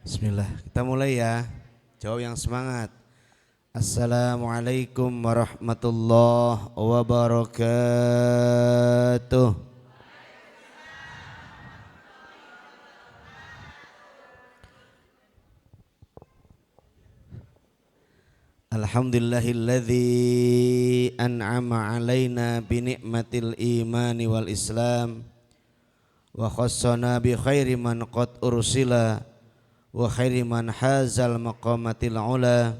Bismillah, kita mulai ya. Jawab yang semangat. Assalamualaikum warahmatullahi wabarakatuh. Alhamdulillahilladzi an'ama alaina bi ni'matil imani wal islam wa khassana bi khairi man qad ursila wa khairi man hazal maqamatil ula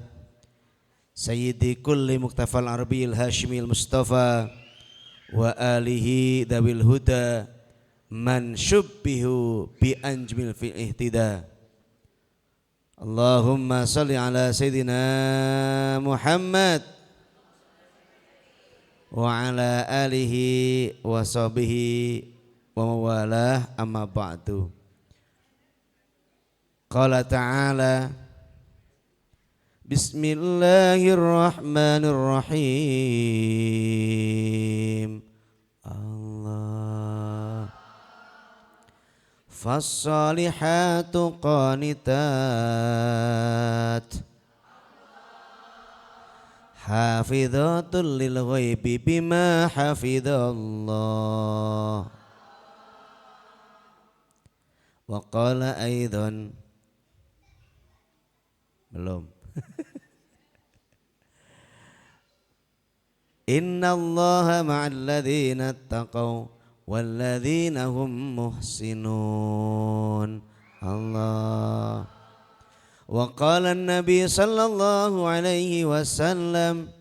sayyidi kulli muktafal arabiyil hashimil mustafa wa alihi dawil huda man syubbihu bi anjmil fil ihtida. Allahumma salli ala sayyidina Muhammad wa ala alihi wa sahbihi wa mawalah, amma ba'du. Qala ta'ala Bismillahirrahmanirrahim. Allah Fassalihatu qanitat Hafidhatul lil ghaibi bima hafidhallah. Wa qala aidan. Belum. Innallaha ma'al ladzina taqaw walladzina hum muhsinun. Allah. Wa qala an-nabi sallallahu alaihi wasallam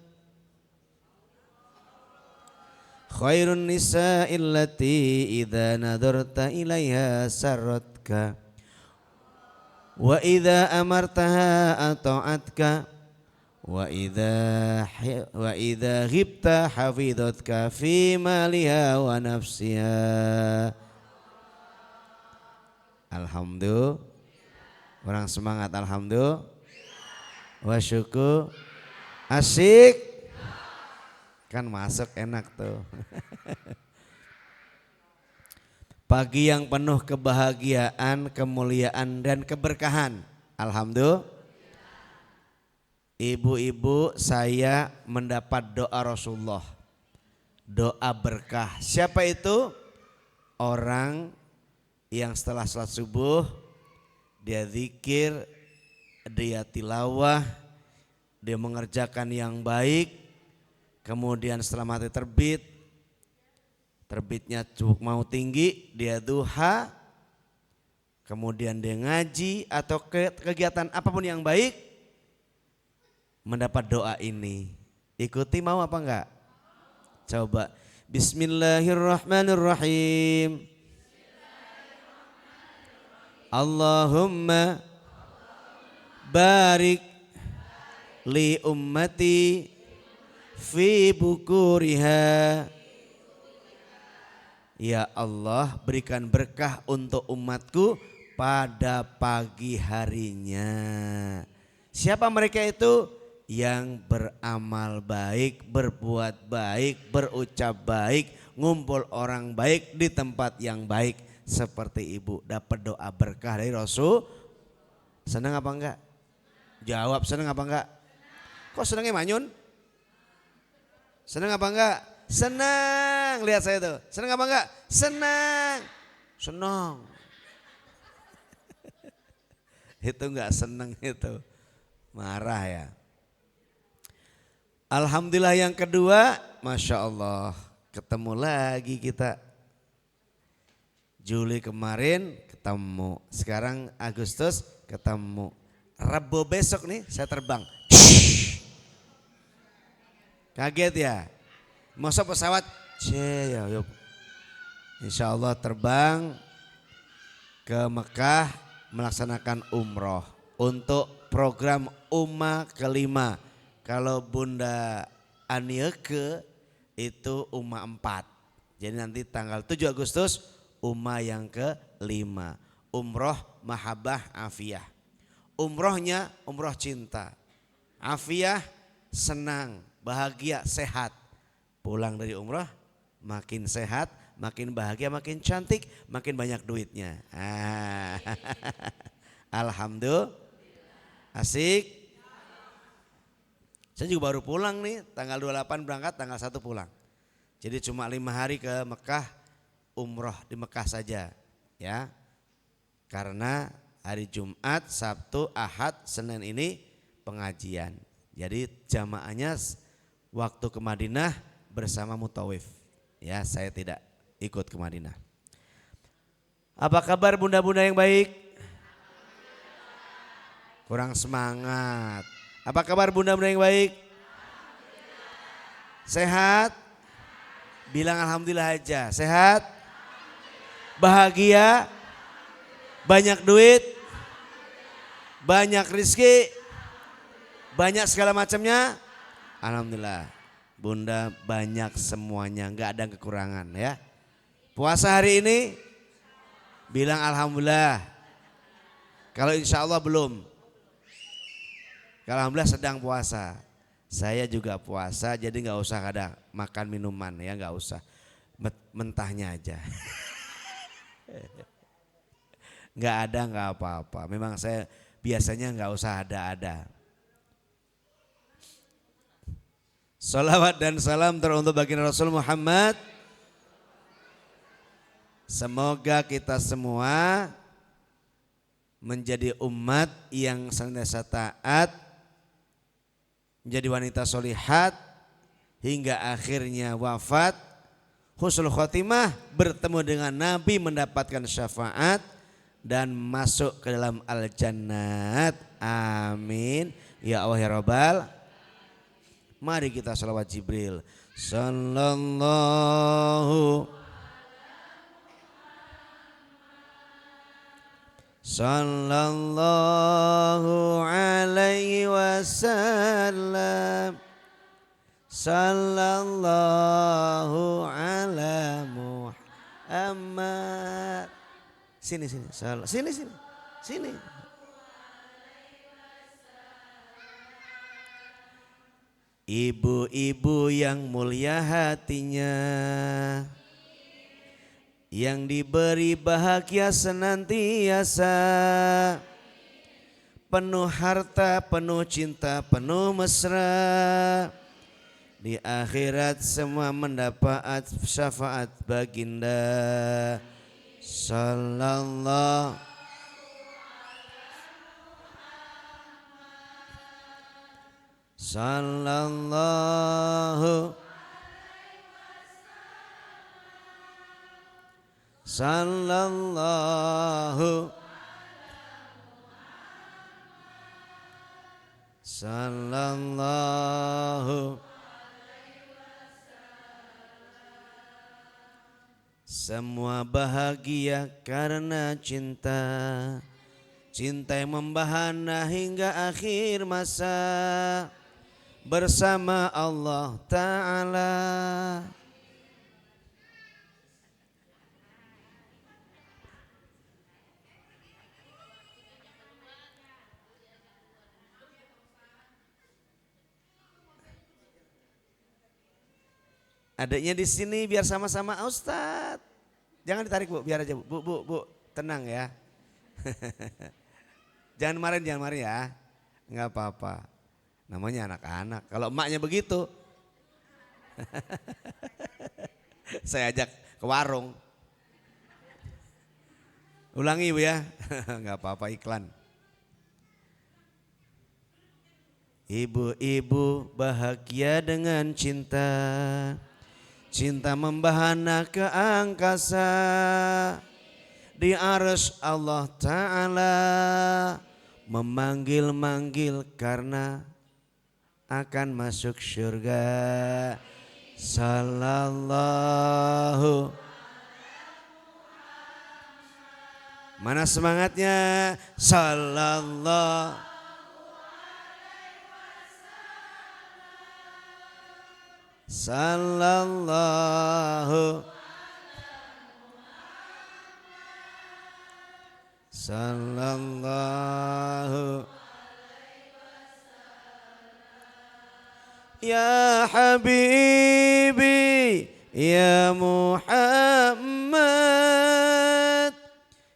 khairun nisa'i allati idza nadarta ilaiha sarratka wa idza amartaha ata'atka wa idza ghibta hafidhatka fi maliha wa nafsiha. Alhamdulillah. Orang semangat alhamdulillah. Wa syukur. Asik. Kan masuk enak tuh. Pagi yang penuh kebahagiaan, kemuliaan dan keberkahan. Alhamdulillah. Ibu-ibu, saya mendapat doa Rasulullah. Doa berkah. Siapa itu? Orang yang setelah salat subuh dia zikir, dia tilawah, dia mengerjakan yang baik. Kemudian setelah matahari terbit, terbitnya cukup mau tinggi, dia duha. Kemudian dia ngaji atau kegiatan apapun yang baik, mendapat doa ini. Ikuti, mau apa enggak? Coba. Bismillahirrahmanirrahim. Allahumma barik li ummati fi bukuriha. Ya Allah, berikan berkah untuk umatku pada pagi harinya. Siapa mereka itu? Yang beramal baik, berbuat baik, berucap baik, ngumpul orang baik di tempat yang baik. Seperti ibu dapat doa berkah dari Rasul. Senang apa enggak? Jawab, senang apa enggak? Kok senangnya manyun? Senang apa enggak? Senang. Lihat saya tuh. Senang apa enggak? Senang. Senang. Itu enggak senang itu. Marah ya. Alhamdulillah yang kedua, Masya Allah, ketemu lagi kita. Juli kemarin ketemu, sekarang Agustus ketemu. Rabu besok nih saya terbang. Kaget ya? Masuk pesawat, ya yuk. Insya Allah terbang ke Mekah melaksanakan umroh untuk program Umma kelima. Kalau Bunda Anieke itu Umma 4. Jadi nanti tanggal 7 Agustus Umma yang ke-5. Umroh mahabbah afiyah. Umrohnya umroh cinta. Afiyah senang, bahagia, sehat. Pulang dari umroh makin sehat, makin bahagia, makin cantik, makin banyak duitnya. Alhamdulillah. Asik. Saya juga baru pulang nih, tanggal 28 berangkat, tanggal 1 pulang. Jadi cuma 5 hari ke Mekah, umroh di Mekah saja ya. Karena hari Jumat, Sabtu, Ahad, Senin ini pengajian. Jadi jamaahnya waktu ke Madinah bersama mutawif. Ya, saya tidak ikut ke Madinah. Apa kabar bunda-bunda yang baik? Kurang semangat. Apa kabar bunda-bunda yang baik? Sehat? Bilang alhamdulillah aja. Sehat? Bahagia? Banyak duit? Banyak rizki? Banyak segala macamnya? Alhamdulillah. Bunda banyak semuanya, enggak ada kekurangan ya. Puasa hari ini? Bilang alhamdulillah. Kalau insya Allah belum. Kalau alhamdulillah sedang puasa. Saya juga puasa, jadi nggak usah ada makan minuman ya, nggak usah. Mentahnya aja. Nggak ada nggak apa-apa. Memang saya biasanya nggak usah ada-ada. Salawat dan salam teruntuk baginda Rasul Muhammad. Semoga kita semua menjadi umat yang senantiasa taat, menjadi wanita solihat hingga akhirnya wafat, husnul khotimah, bertemu dengan Nabi, mendapatkan syafaat dan masuk ke dalam al-jannat. Amin ya Allah ya Rabbal. Mari kita sholawat Jibril. Sallallahu alaihi wasallam. Sallallahu ala Muhammad. Sini. Ibu-ibu yang mulia hatinya, yang diberi bahagia senantiasa, penuh harta, penuh cinta, penuh mesra, di akhirat semua mendapat syafaat baginda sallallahu sallallahu sallallahu sallallahu. Semua bahagia karena cinta, cinta yang membahana hingga akhir masa bersama Allah Ta'ala. Adiknya di sini biar sama-sama Ustadz. Jangan ditarik Bu, biar aja Bu. Bu, tenang ya. Jangan marah ya. Enggak apa-apa. Namanya anak-anak. Kalau emaknya begitu. Saya ajak ke warung. Ulangi Bu ya. Enggak apa-apa, iklan. Ibu-ibu bahagia dengan cinta. Cinta membahana ke angkasa, di arsy Allah Ta'ala memanggil-manggil karena akan masuk surga. Sallallahu. Mana semangatnya? Sallallahu. Sallallahu. Sallallahu. Ya Habibi ya Muhammad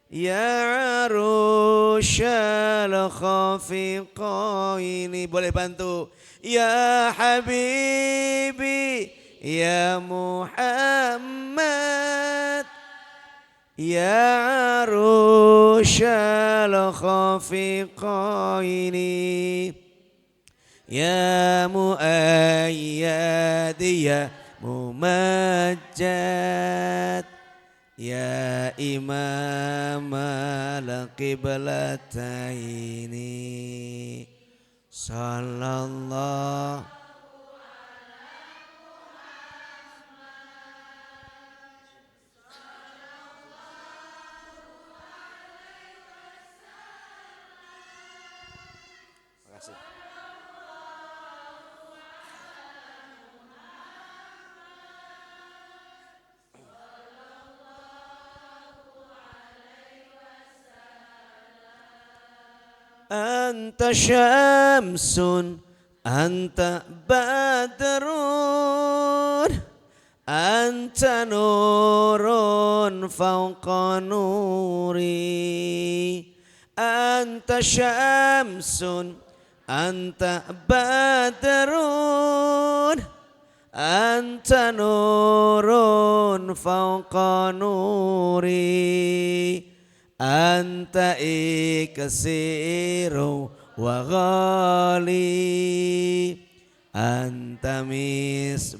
ya Arus rusyal khafiqaini. Boleh bantu. Ya Habibi ya Muhammad ya rusyal khafiqaini ya muayyad ya mumajjad ya imam al-qiblataini. Sallallahu Anta syamsun, anta badrun, anta nurun fauqa nuri. Anta syamsun, anta badrun, anta nurun fauqa nuri. Anta iksiru wa ghali, anta misbahus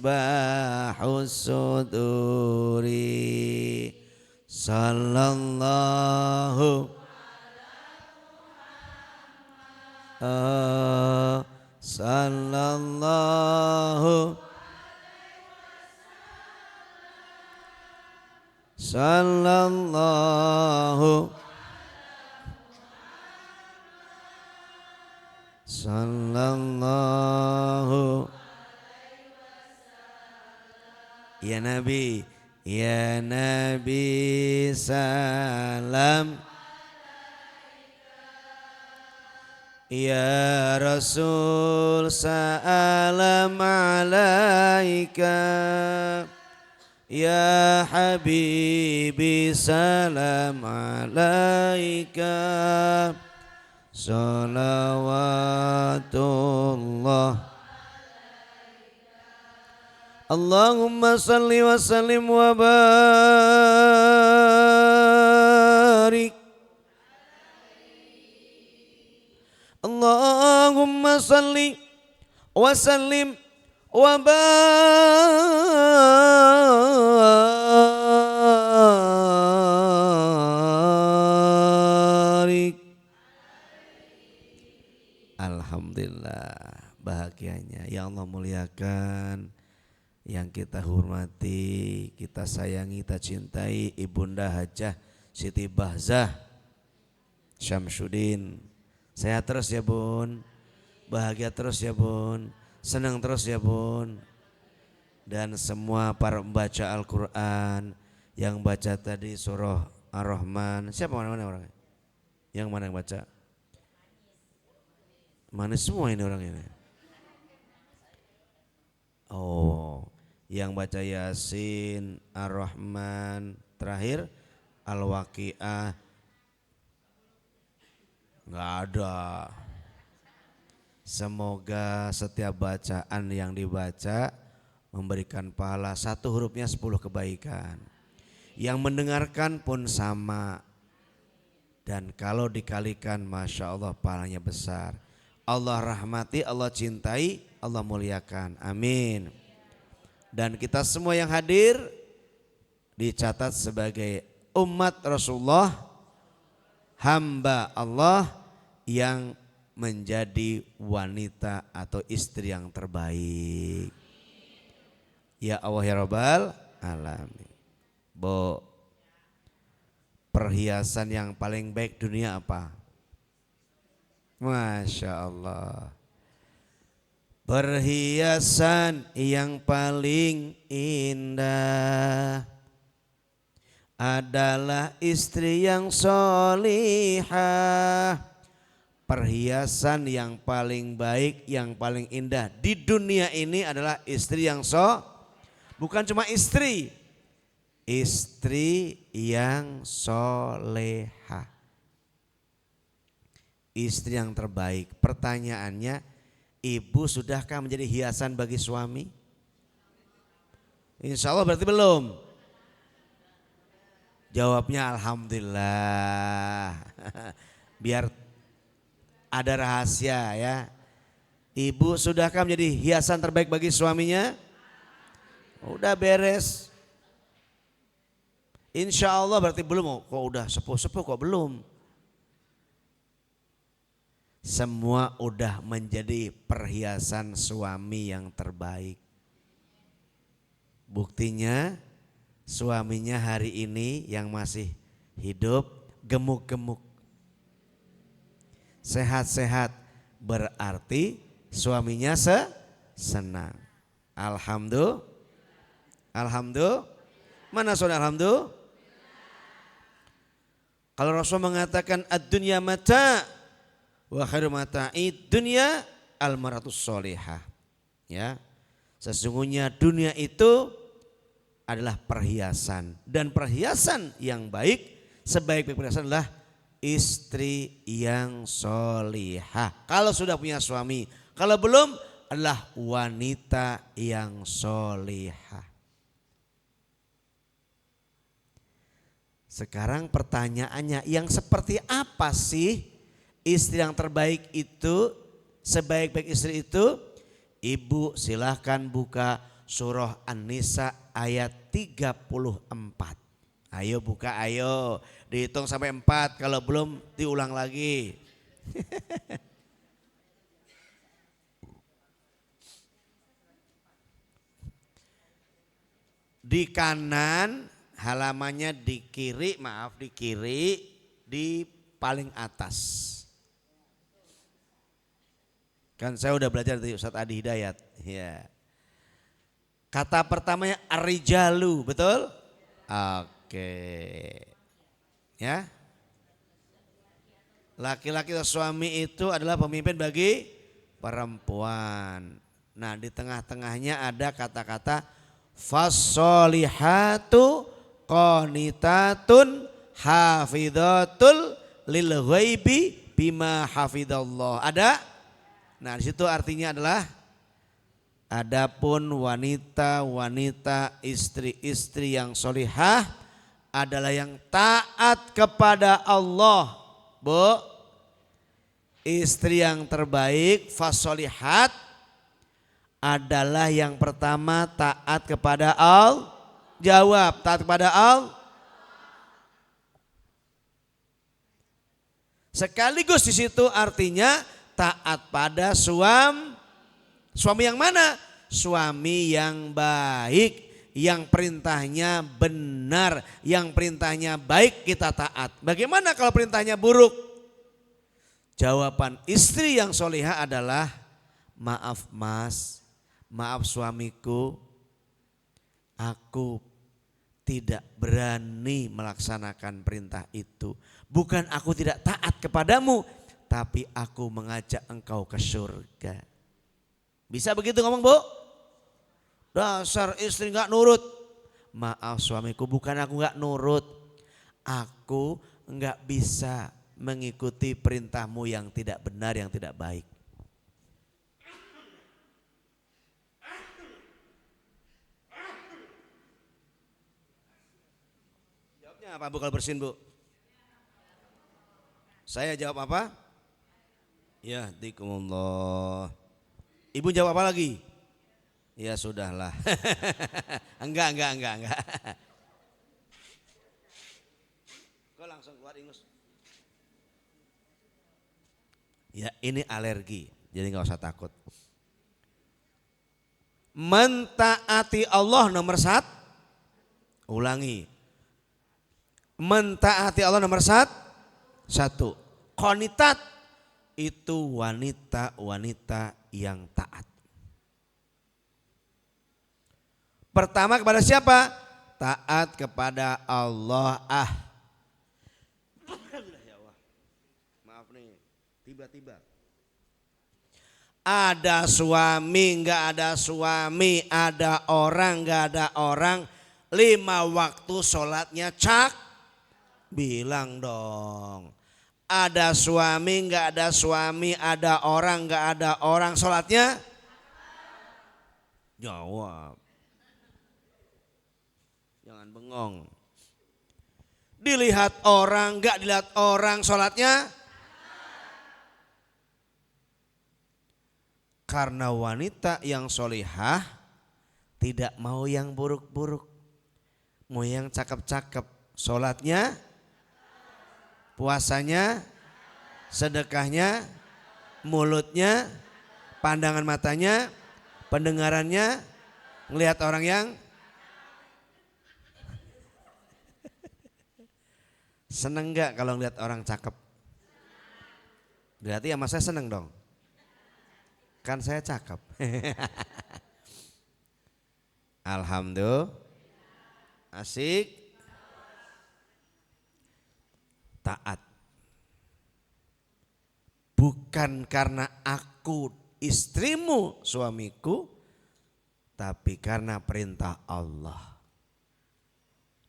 suduri. Sallallahu sallallahu sallallahu sallallahu ya Nabi salam ya Rasul salam alaika ya Habibi salam alaika. Salawatullah Allahumma salli wa sallim wa barik. Allahumma salli wa sallim wa barik. Alhamdulillah, bahagianya ya Allah muliakan yang kita hormati, kita sayangi, kita cintai Ibunda Hajah Siti Bahzah Syamsuddin. Sehat terus ya Bun, bahagia terus ya Bun, senang terus ya Bun. Dan semua para pembaca Al-Quran yang baca tadi surah Ar-Rahman. Siapa mana orangnya? Yang mana yang baca? Mana semua ini orang ini? Oh, yang baca Yasin, Ar-Rahman, terakhir Al-Waqiah. Enggak ada. Semoga setiap bacaan yang dibaca memberikan pahala, satu hurufnya 10 kebaikan. Yang mendengarkan pun sama. Dan kalau dikalikan Masya Allah pahalanya besar. Allah rahmati, Allah cintai, Allah muliakan. Amin. Dan kita semua yang hadir dicatat sebagai umat Rasulullah, hamba Allah yang menjadi wanita atau istri yang terbaik. Ya Allah ya Rabbal alamin. Bo, perhiasan yang paling baik dunia apa? Masya Allah. Perhiasan yang paling indah adalah istri yang solihah. Perhiasan yang paling baik, yang paling indah di dunia ini adalah istri yang bukan cuma istri yang solehah. istri yang terbaik. Pertanyaannya, ibu sudahkah menjadi hiasan bagi suami? Insya Allah berarti belum. Jawabnya alhamdulillah. Biar ada rahasia ya. Ibu sudahkah menjadi hiasan terbaik bagi suaminya? Udah beres. Insya Allah berarti belum. Kok udah sepuh-sepuh kok belum? Semua udah menjadi perhiasan suami yang terbaik. Buktinya suaminya hari ini yang masih hidup gemuk-gemuk. Sehat-sehat berarti suaminya senang. Alhamdulillah. Alhamdulillah. Mana sudah alhamdulillah? Kalau Rasul mengatakan ad-dunya mata wa khairu mata'id dunya al-maratus sholihah. Ya. Sesungguhnya dunia itu adalah perhiasan dan perhiasan yang baik, sebaik-baik perhiasan adalah istri yang sholihah. Kalau sudah punya suami, kalau belum adalah wanita yang sholihah. Sekarang pertanyaannya, yang seperti apa sih istri yang terbaik itu, sebaik-baik istri itu? Ibu silahkan buka surah An-Nisa ayat 34. Ayo buka, ayo. Dihitung sampai 4, kalau belum diulang lagi. Di kanan halamannya di kiri, di kiri di paling atas. Kan saya udah belajar dari Ustadz Adi Hidayat. Ya. Kata pertamanya ar-rijalu, betul? Oke. Ya. Laki-laki atau suami itu adalah pemimpin bagi perempuan. Nah, di tengah-tengahnya ada kata-kata fassolihatu qanitatun hafidhatul lil ghaibi bima hafidallah. Ada? Nah, di situ artinya adalah adapun wanita-wanita, istri-istri yang solihah adalah yang taat kepada Allah. Bu, istri yang terbaik fasolihat adalah yang pertama taat kepada Allah. Jawab, taat kepada Allah. Sekaligus di situ artinya taat pada suami. Suami yang mana? Suami yang baik, yang perintahnya benar, yang perintahnya baik kita taat. Bagaimana kalau perintahnya buruk? Jawaban istri yang solihah adalah maaf mas, maaf suamiku, aku tidak berani melaksanakan perintah itu. Bukan aku tidak taat kepadamu, tapi aku mengajak engkau ke surga. Bisa begitu ngomong, Bu? Dasar istri gak nurut. Maaf suamiku, bukan aku gak nurut. Aku gak bisa mengikuti perintahmu yang tidak benar, yang tidak baik. Jawabnya apa Bu kalau bersin, Bu? Saya jawab apa? Ya, dikumullah. Ibu jawab apa lagi? Ya sudahlah. Enggak. Kau langsung keluar ingus. Ya ini alergi, jadi gak usah takut. Mentaati Allah nomor 1. Ulangi. Mentaati Allah nomor 1. Qanitat itu wanita-wanita yang taat. Pertama kepada siapa? Taat kepada Allah. Maaf nih, tiba-tiba. Ada suami, enggak ada suami, ada orang, enggak ada orang. 5 waktu sholatnya cak, bilang dong. Ada suami, nggak ada suami, ada orang, nggak ada orang, sholatnya jawab. Jangan bengong. Dilihat orang, nggak dilihat orang, sholatnya. Karena wanita yang solihah tidak mau yang buruk-buruk, mau yang cakep-cakep. Sholatnya, puasanya, sedekahnya, mulutnya, pandangan matanya, pendengarannya, ngelihat orang yang seneng gak kalau ngelihat orang cakep? Berarti sama saya seneng dong. Kan saya cakep. Alhamdulillah. Asik. Taat. Bukan karena aku istrimu, suamiku, tapi karena perintah Allah.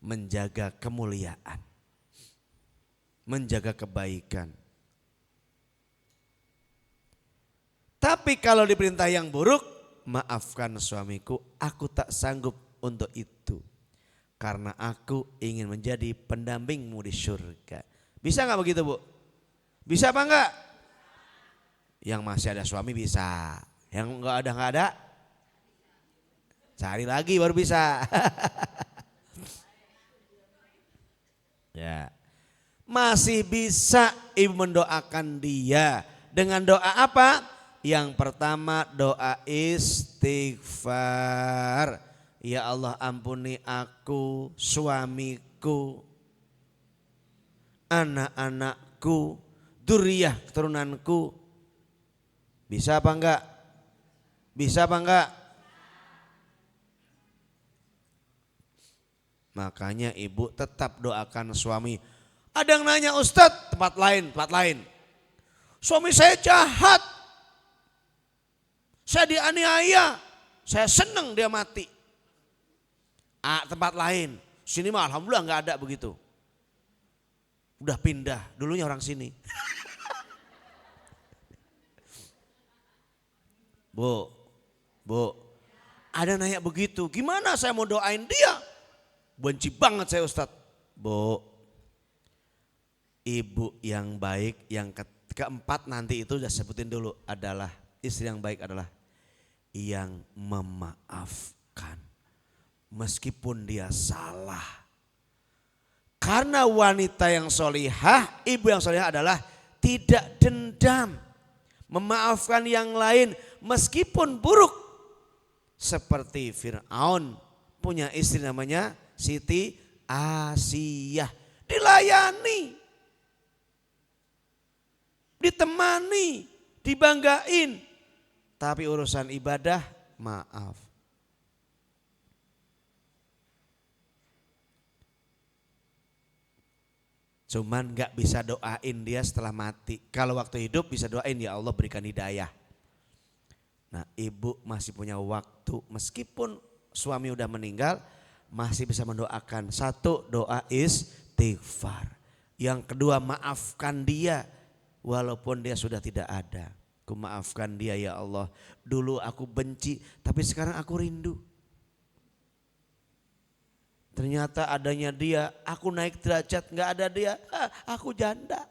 Menjaga kemuliaan, menjaga kebaikan. Tapi kalau diperintah yang buruk, maafkan suamiku, aku tak sanggup untuk itu. Karena aku ingin menjadi pendampingmu di surga. Bisa gak begitu Bu? Bisa apa enggak? Yang masih ada suami bisa. Yang enggak ada. Cari lagi baru bisa. Ya. Masih bisa ibu mendoakan dia. Dengan doa apa? Yang pertama doa istighfar. Ya Allah ampuni aku, suamiku, anak-anakku, dzurriyyah keturunanku. Bisa apa enggak? Bisa apa enggak? Makanya ibu tetap doakan suami. Ada yang nanya Ustadz, tempat lain. Suami saya jahat. Saya dianiaya. Saya senang dia mati. Tempat lain. Sini mah alhamdulillah enggak ada begitu. Udah pindah, dulunya orang sini. Bu, ada nanya begitu, gimana saya mau doain dia? Benci banget saya Ustadz. Bu, ibu yang baik, yang keempat nanti itu udah sebutin dulu adalah, istri yang baik adalah yang memaafkan. Meskipun dia salah. Karena wanita yang solihah, ibu yang solihah adalah tidak dendam. Memaafkan yang lain meskipun buruk. Seperti Fir'aun punya istri namanya Siti Asiyah. Dilayani, ditemani, dibanggain. Tapi urusan ibadah maaf. Cuman gak bisa doain dia setelah mati. Kalau waktu hidup bisa doain, ya Allah berikan hidayah. Nah ibu masih punya waktu meskipun suami udah meninggal masih bisa mendoakan. Satu, doa istighfar. Yang kedua, maafkan dia walaupun dia sudah tidak ada. Aku maafkan dia ya Allah. Dulu aku benci tapi sekarang aku rindu. Ternyata adanya dia, aku naik derajat, nggak ada dia, aku janda.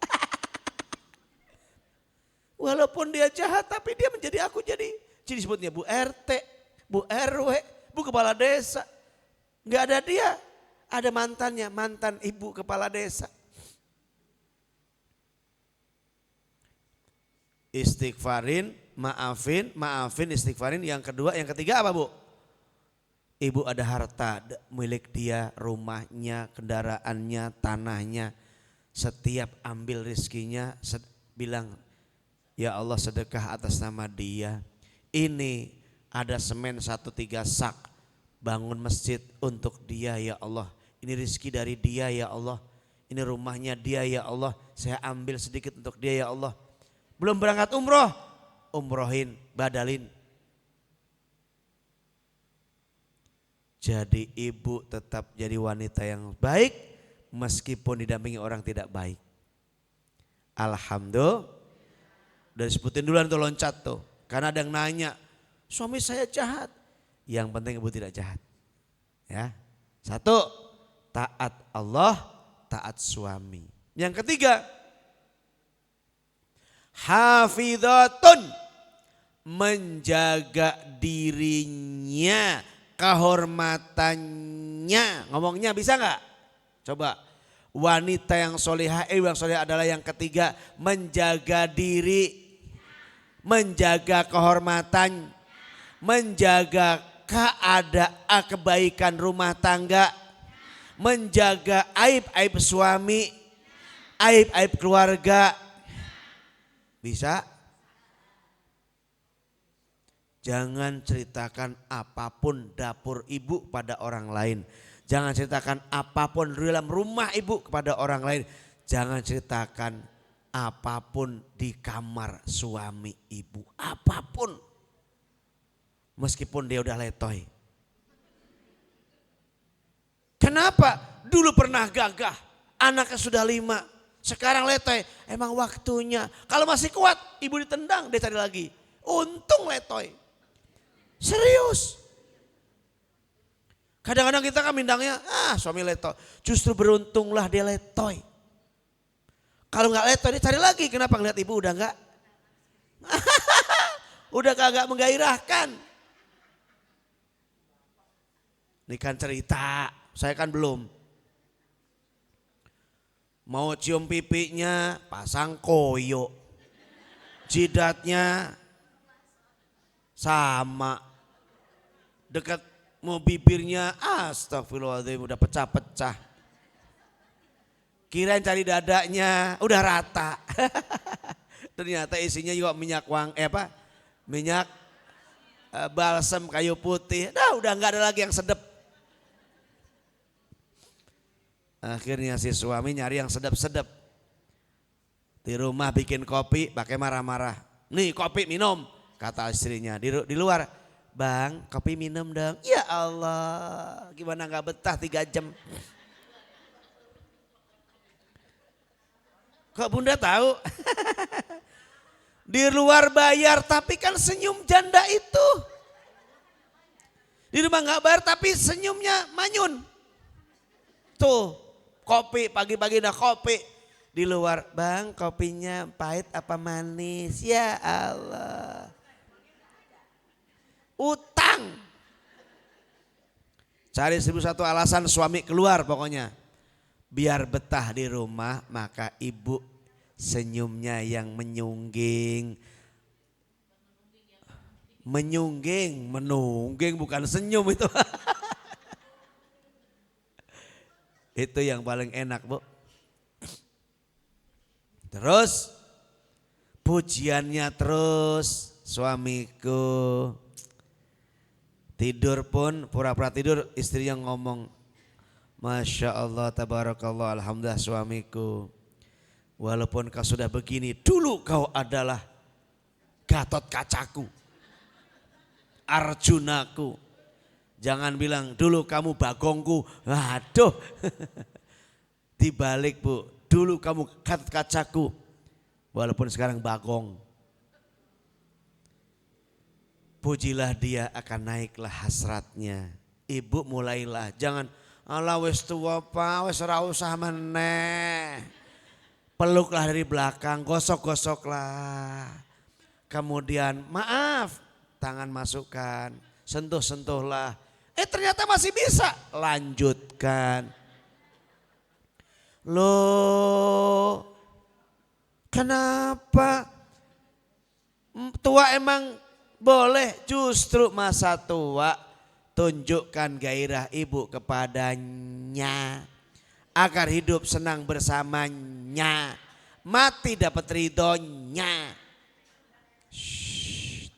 Walaupun dia jahat, tapi dia menjadi aku jadi disebutnya Bu RT, Bu RW, Bu Kepala Desa. Nggak ada dia, ada mantannya, mantan Ibu Kepala Desa. Istighfarin, maafin, istighfarin. Yang kedua, yang ketiga apa Bu? Ibu ada harta milik dia, rumahnya, kendaraannya, tanahnya. Setiap ambil rizkinya bilang, ya Allah sedekah atas nama dia. Ini ada semen 1,3 sak, bangun masjid untuk dia ya Allah. Ini rizki dari dia ya Allah. Ini rumahnya dia ya Allah, saya ambil sedikit untuk dia ya Allah. Belum berangkat umroh, umrohin, badalin. Jadi ibu tetap jadi wanita yang baik meskipun didampingi orang tidak baik. Alhamdulillah. Udah disebutin duluan tuh loncat tuh. Karena ada yang nanya, suami saya jahat. Yang penting ibu tidak jahat. Ya. Satu, taat Allah, taat suami. Yang ketiga, hafidhatun, menjaga dirinya, kehormatannya. Ngomongnya bisa nggak? Coba. Wanita yang solehah, yang solehah adalah yang ketiga, menjaga diri, menjaga kehormatan, menjaga keadaan kebaikan rumah tangga, menjaga aib-aib suami, aib-aib keluarga. Bisa? Jangan ceritakan apapun dapur ibu pada orang lain. Jangan ceritakan apapun di dalam rumah ibu kepada orang lain. Jangan ceritakan apapun di kamar suami ibu. Apapun. Meskipun dia udah letoy. Kenapa? Dulu pernah gagah. Anaknya sudah 5. Sekarang letoy. Emang waktunya. Kalau masih kuat ibu ditendang dia cari lagi. Untung letoy. Serius. Kadang-kadang kita kan mindangnya, suami letoy. Justru beruntunglah dia letoy. Kalau nggak letoy dia cari lagi. Kenapa ngeliat ibu udah nggak? Udah kagak menggairahkan. Ini kan cerita, saya kan belum. Mau cium pipinya pasang koyo. Jidatnya sama. Dekat mau bibirnya, astagfirullahaladzim udah pecah-pecah. Kirain cari dadanya, udah rata. Ternyata isinya juga minyak minyak balsam kayu putih. Nah udah nggak ada lagi yang sedap. Akhirnya si suami nyari yang sedap-sedap. Di rumah bikin kopi pakai marah-marah. Nih kopi minum, kata istrinya di luar. Bang, kopi minum dong. Ya Allah, gimana gak betah 3 jam. Kok bunda tahu? Di luar bayar tapi kan senyum janda itu. Di rumah gak bayar tapi senyumnya manyun. Tuh, kopi pagi-pagi udah kopi. Di luar, bang kopinya pahit apa manis? Ya Allah. Utang. Cari 1001 alasan suami keluar pokoknya. Biar betah di rumah maka ibu senyumnya yang menyungging. Menungging bukan senyum itu. Itu yang paling enak bu. Terus pujiannya terus suamiku. Tidur pun pura-pura tidur istrinya ngomong. Masya Allah tabarakallah alhamdulillah suamiku. Walaupun kau sudah begini dulu kau adalah Gatot Kacaku. Arjunaku. Jangan bilang dulu kamu Bagongku. Aduh. Dibalik bu. Dulu kamu Gatot Kacaku. Walaupun sekarang Bagong. Pujilah dia akan naiklah hasratnya. Ibu mulailah jangan ala wis tua pa wis ora usah meneh. Peluklah dari belakang, gosok-gosoklah. Kemudian maaf, tangan masukkan, sentuh-sentuhlah. Ternyata masih bisa, lanjutkan. Loh, kenapa? Tua emang boleh, justru masa tua tunjukkan gairah ibu kepadanya. Agar hidup senang bersamanya. Mati dapat ridhonya. Shhh.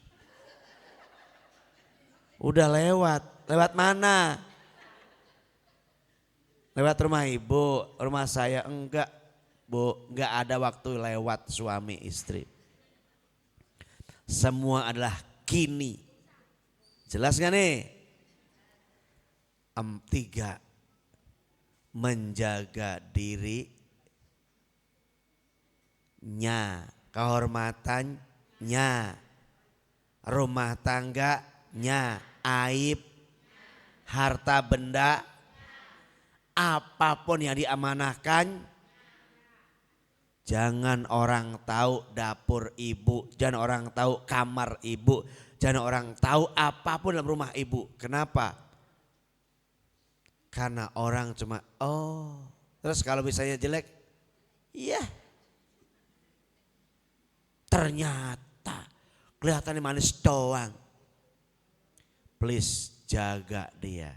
Udah lewat. Lewat mana? Lewat rumah ibu. Rumah saya enggak. Bu, enggak ada waktu lewat suami istri. Semua adalah kini. Jelas gak nih? 3. Menjaga diri, kehormatannya, rumah tangganya, aib, harta benda, apapun yang diamanahkan. Jangan orang tahu dapur ibu, jangan orang tahu kamar ibu, jangan orang tahu apapun dalam rumah ibu. Kenapa? Karena orang cuma terus kalau misalnya jelek, iya. Ternyata kelihatannya manis doang. Please jaga dia.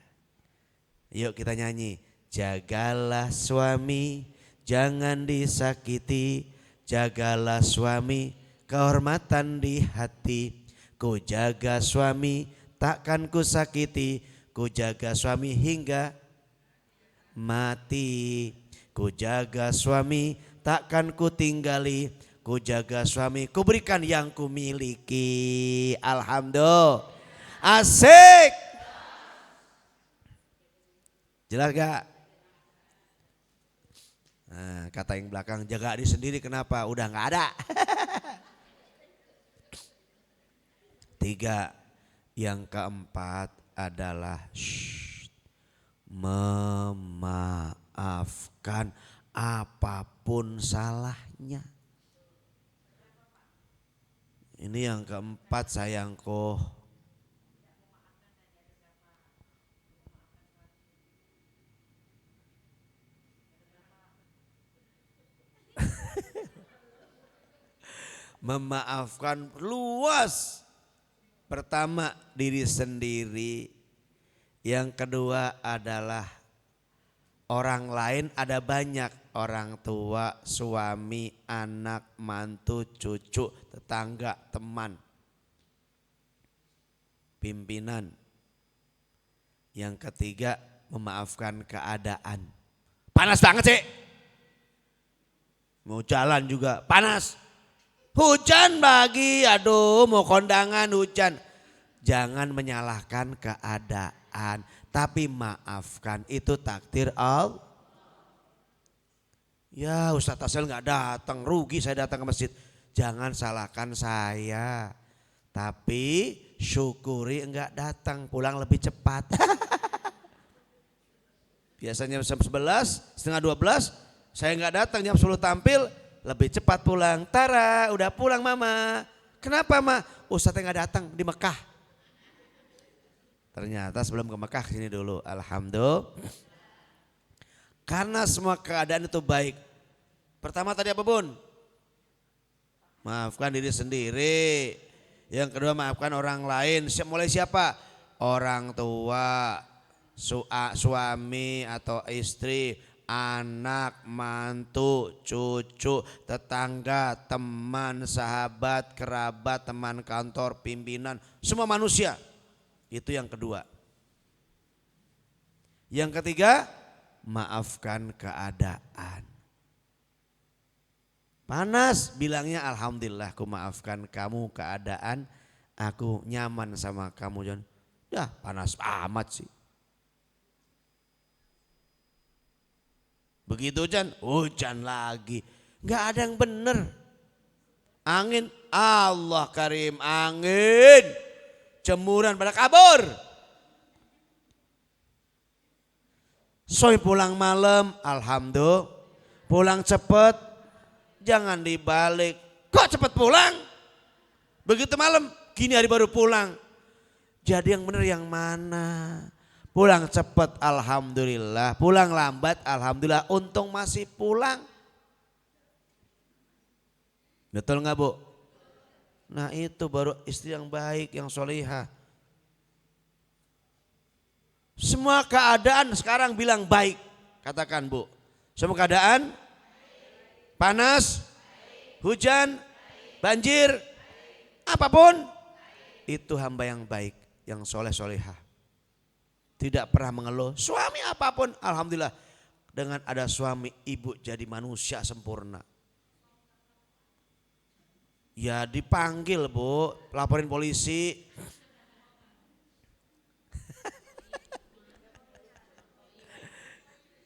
Yuk kita nyanyi. Jagalah suami, jangan disakiti, jagalah suami, kehormatan di hati. Ku jaga suami, takkan ku sakiti, ku jaga suami hingga mati. Ku jaga suami, takkan ku tinggali, ku jaga suami, ku berikan yang ku miliki. Alhamdulillah. Asik. Jelas gak? Nah, kata yang belakang, jaga diri sendiri kenapa? Udah gak ada. 3, yang keempat adalah memaafkan apapun salahnya. Ini yang keempat sayangku. Memaafkan luas. Pertama diri sendiri. Yang kedua adalah orang lain, ada banyak. Orang tua, suami, anak, mantu, cucu, tetangga, teman. Pimpinan. Yang ketiga memaafkan keadaan. Panas banget sih. Mau jalan juga panas. Hujan pagi, aduh mau kondangan hujan. Jangan menyalahkan keadaan, tapi maafkan, itu takdir Allah. Ya Ustadz Tasel gak datang, rugi saya datang ke masjid. Jangan salahkan saya, tapi syukuri enggak datang, pulang lebih cepat. Biasanya jam 11, setengah 12, saya enggak datang jam 10 tampil. Lebih cepat pulang. Tara udah pulang mama. Kenapa ma? Ustadznya gak datang di Mekah. Ternyata sebelum ke Mekah sini dulu. Alhamdulillah. Karena semua keadaan itu baik. Pertama tadi apa bun? Maafkan diri sendiri. Yang kedua maafkan orang lain. Mulai siapa? Orang tua, suami atau istri, anak, mantu, cucu, tetangga, teman, sahabat, kerabat, teman kantor, pimpinan, semua manusia. Itu yang kedua. Yang ketiga, maafkan keadaan. Panas, bilangnya alhamdulillah aku maafkan kamu keadaan, aku nyaman sama kamu. Jangan, ya panas amat sih. Begitu hujan lagi. Gak ada yang bener. Angin, Allah karim, angin. Jemuran pada kabur. Soy pulang malam, alhamdulillah. Pulang cepet, jangan dibalik. Kok cepet pulang? Begitu malam, gini hari baru pulang. Jadi yang bener yang mana? Pulang cepat alhamdulillah, pulang lambat alhamdulillah, untung masih pulang. Betul nggak bu? Nah itu baru istri yang baik, yang solihah. Semua keadaan sekarang bilang baik, katakan bu. Semua keadaan, panas, hujan, banjir, apapun, itu hamba yang baik, yang soleh-solihah. Tidak pernah mengeluh, suami apapun alhamdulillah. Dengan ada suami ibu jadi manusia sempurna. Ya dipanggil bu, laporin polisi.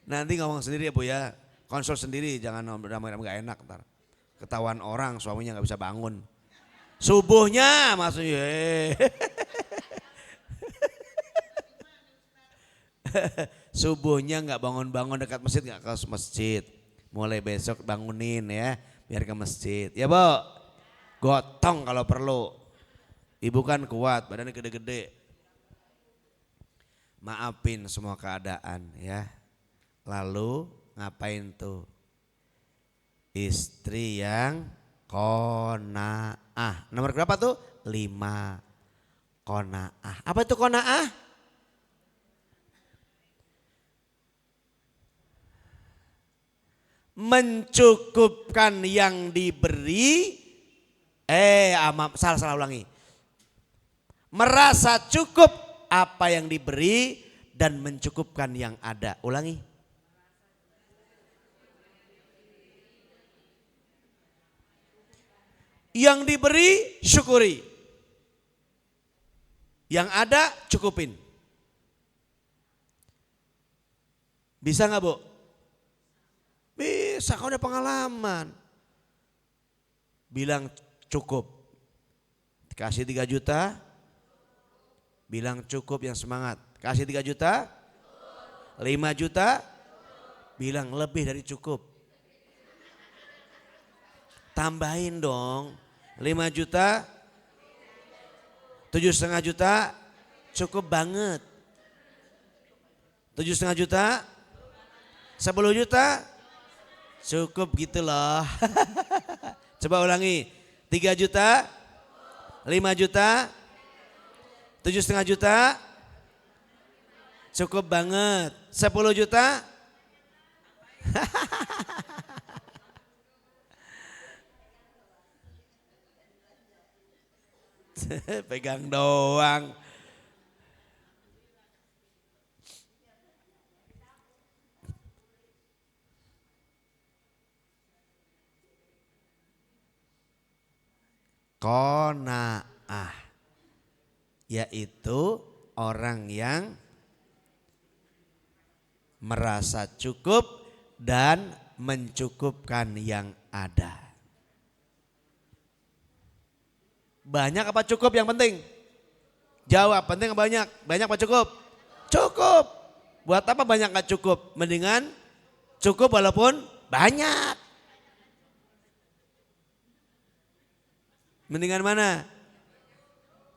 Nanti ngomong sendiri ya bu ya, konsol sendiri, jangan ramai-ramai gak enak ntar. Ketahuan orang suaminya nggak bisa bangun. Subuhnya maksudnya. Subuhnya nggak bangun-bangun dekat masjid, nggak ke masjid. Mulai besok bangunin ya, biar ke masjid. Ya Bu, gotong kalau perlu. Ibu kan kuat, badannya gede-gede. Maafin semua keadaan ya. Lalu ngapain tuh? Istri yang qanaah. Nomor berapa tuh? 5. Qanaah. Apa itu qanaah? Mencukupkan yang diberi. Salah ulangi. Merasa cukup apa yang diberi dan mencukupkan yang ada. Ulangi. Yang diberi syukuri. Yang ada cukupin. Bisa nggak Bu? Bisa, kau udah pengalaman. Bilang cukup. Kasih 3 juta. Bilang cukup yang semangat. Kasih 3 juta. 5 juta. Bilang lebih dari cukup. Tambahin dong. 5 juta. 7,5 juta. Cukup banget. 7,5 juta. 10 juta. Cukup gitu loh. Coba ulangi. 3 juta. 5 juta. 7,5 juta. Cukup banget. 10 juta. Pegang doang. Qanaah, yaitu orang yang merasa cukup dan mencukupkan yang ada. Banyak apa cukup yang penting? Jawab, penting apa banyak? Banyak apa cukup? Cukup. Buat apa banyak gak cukup? Mendingan cukup walaupun banyak. Mendingan mana?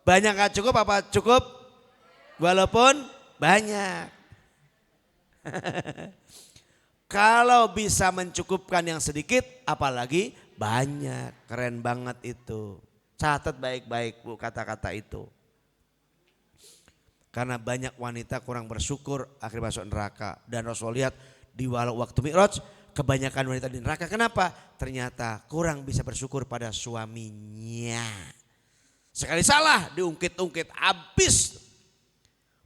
Banyak gak cukup apa cukup? Walaupun banyak. Kalau bisa mencukupkan yang sedikit apalagi banyak. Keren banget itu. Catat baik-baik Bu kata-kata itu. Karena banyak wanita kurang bersyukur akhirnya masuk neraka. Dan Rasul lihat di waktu Mi'raj kebanyakan wanita di neraka. Kenapa? Ternyata kurang bisa bersyukur pada suaminya. Sekali salah diungkit-ungkit habis.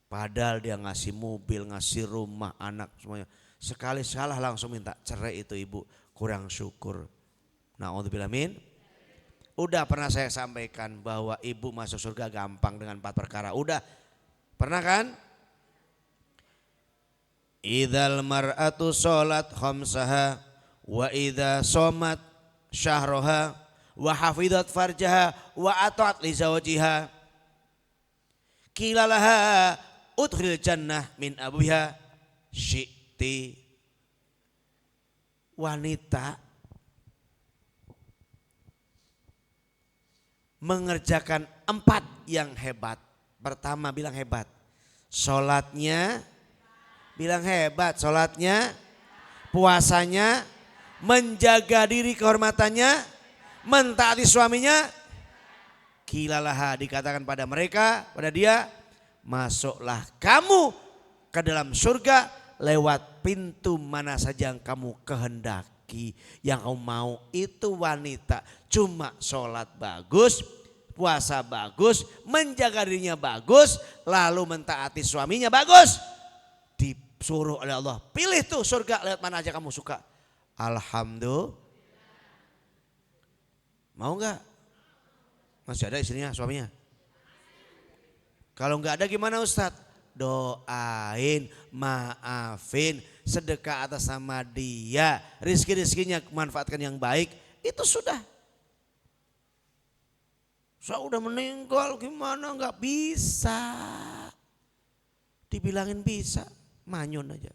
Padahal dia ngasih mobil, ngasih rumah, anak semuanya. Sekali salah langsung minta cerai itu ibu. Kurang syukur. Na'udzubillah min. Udah pernah saya sampaikan bahwa ibu masuk surga gampang dengan 4 perkara. Udah pernah kan? Idzal mar'atu sholat khamsaha wa idza shomat syahroha wa hafidhat farjaha wa ata'at li zawjiha qilalaha udkhil jannah min abuha syi'ti. Wanita mengerjakan 4 yang hebat. Pertama bilang hebat. Sholatnya bilang hebat. Sholatnya, puasanya, menjaga diri kehormatannya, mentaati suaminya. Kilalaha dikatakan pada mereka, pada dia, masuklah kamu ke dalam surga lewat pintu mana saja yang kamu kehendaki. Yang kamu mau itu wanita cuma sholat bagus, puasa bagus, menjaga dirinya bagus, lalu mentaati suaminya bagus. Disuruh oleh Allah, pilih tuh surga lewat mana aja kamu suka. Alhamdulillah. Mau gak? Masih ada istrinya, suaminya? Kalau gak ada gimana Ustadz? Doain, maafin, sedekah atas sama dia. Rizki-rizkinya manfaatkan yang baik. itu sudah. Saya udah meninggal gimana nggak bisa. Dibilangin bisa, manyun aja.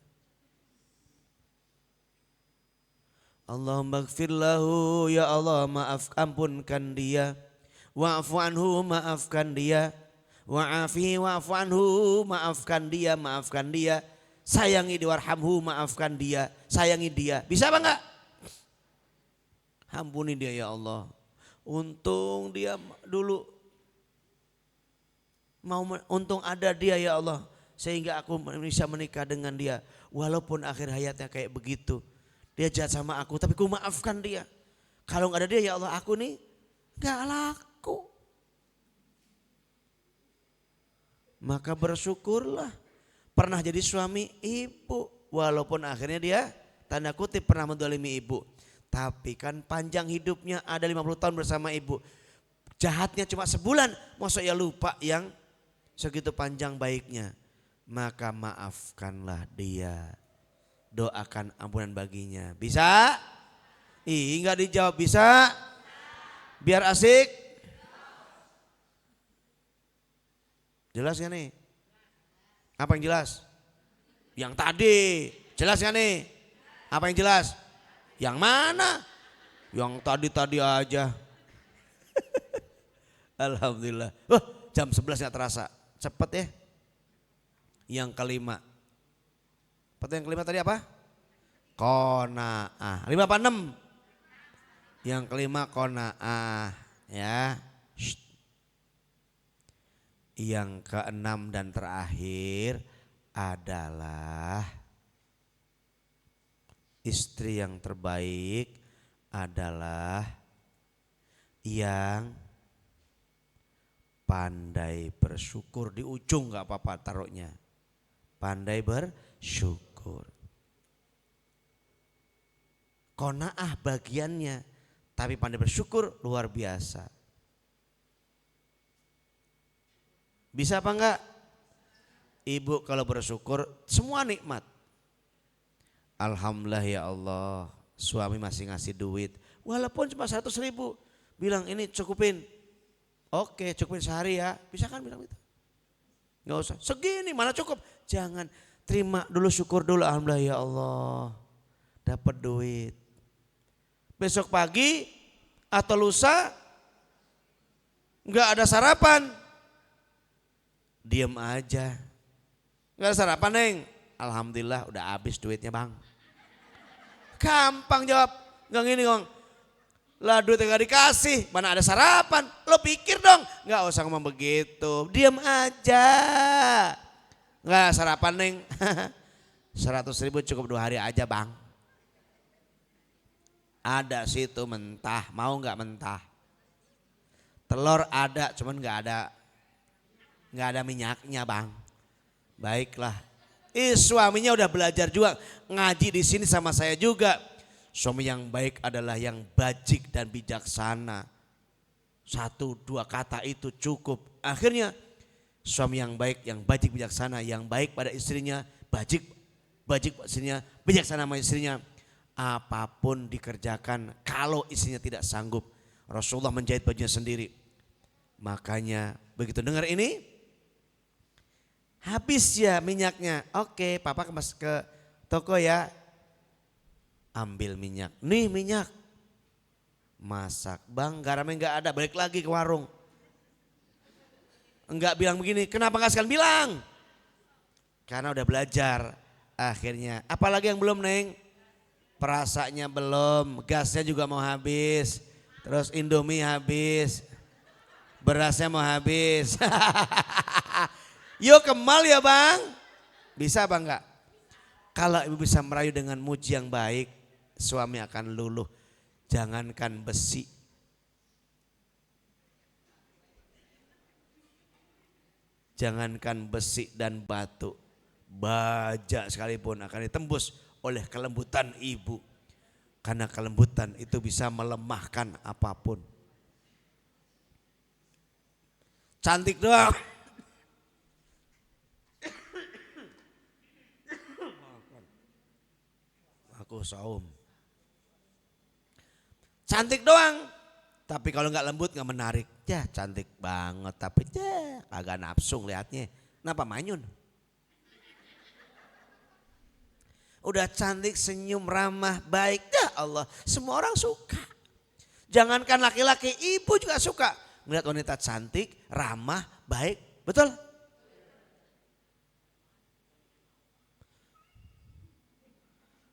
Allahumma gfir lahu, ya Allah ampunkan dia. Wa'fu anhu, maafkan dia. Wa'afihi wa'fu anhu, maafkan dia, maafkan dia. Sayangi dia, warhamhu, maafkan dia, sayangi dia. Bisa apa enggak? Ampuni dia ya Allah. Untung dia dulu untung ada dia ya Allah. Sehingga aku bisa menikah dengan dia. Walaupun akhir hayatnya kayak begitu. Dia jahat sama aku tapi ku maafkan dia. Kalau enggak ada dia ya Allah aku nih enggak laku. Maka bersyukurlah. Pernah jadi suami ibu. Walaupun akhirnya dia tanda kutip pernah mendolimi ibu. Tapi kan panjang hidupnya ada 50 tahun bersama ibu. Jahatnya cuma sebulan. Masa ya lupa yang segitu panjang baiknya. Maka maafkanlah dia. Doakan ampunan baginya. Bisa? Enggak dijawab bisa? Biar asik. Jelas gak nih? Apa yang jelas? Yang tadi. Jelas gak nih? Apa yang jelas? Yang mana? Yang tadi-tadi aja. Alhamdulillah. Jam 11 gak terasa. Cepet ya. Yang kelima. Yang kelima tadi apa? Qanaah. 5 apa 6? Yang kelima qanaah. Ya. Shh. Yang keenam dan terakhir adalah istri yang terbaik adalah yang pandai bersyukur. Di ujung gak apa-apa taruhnya. Pandai bersyukur. Qanaah bagiannya. Tapi pandai bersyukur luar biasa. Bisa apa enggak? Ibu kalau bersyukur semua nikmat. Alhamdulillah ya Allah, suami masih ngasih duit. Walaupun cuma 100 ribu. Bilang ini cukupin. Oke cukupin sehari ya. Bisa kan bilang itu? Gak usah. Segini mana cukup. Jangan, terima dulu, syukur dulu. Alhamdulillah ya Allah. Dapat duit. Besok pagi atau lusa gak ada sarapan. Diam aja. Gak ada sarapan Neng. Alhamdulillah udah habis duitnya bang. Gampang jawab. Gak gini ngomong. Lah duitnya gak dikasih. Mana ada sarapan. Lo pikir dong. Gak usah ngomong begitu. Diam aja. Gak ada sarapan Neng. 100 ribu cukup 2 hari aja bang. Ada situ mentah. Mau gak mentah? Telur ada cuman gak ada minyaknya bang. Baiklah. Suaminya udah belajar juga ngaji di sini sama saya juga. Suami yang baik adalah yang bajik dan bijaksana. 1-2 kata itu cukup. Akhirnya suami yang baik, yang bajik bijaksana, yang baik pada istrinya, bajik istrinya, bijaksana sama istrinya. Apapun dikerjakan kalau istrinya tidak sanggup. Rasulullah menjahit bajunya sendiri. Makanya begitu dengar ini, habis ya minyaknya. Oke, papa ke toko ya. Ambil minyak. Nih minyak. Masak. Bang, garamnya enggak ada. Balik lagi ke warung. Enggak bilang begini. Kenapa enggak sekalian bilang? Karena udah belajar. Akhirnya. Apalagi yang belum Neng? Perasanya belum. Gasnya juga mau habis. Terus Indomie habis. Berasnya mau habis. Yuk kemal ya bang. Bisa apa enggak? Kalau ibu bisa merayu dengan muji yang baik, suami akan luluh. Jangankan besi. Jangankan besi dan batu. Baja sekalipun akan ditembus oleh kelembutan ibu. Karena kelembutan itu bisa melemahkan apapun. Cantik doang. Aku saum. cantik doang. Tapi kalau nggak lembut nggak menarik. Ya cantik banget tapi ya agak nafsu lihatnya. Kenapa manyun? Udah cantik, senyum, ramah, baik. Ya Allah, semua orang suka. Jangankan laki-laki, ibu juga suka. Melihat wanita cantik, ramah, baik. Betul?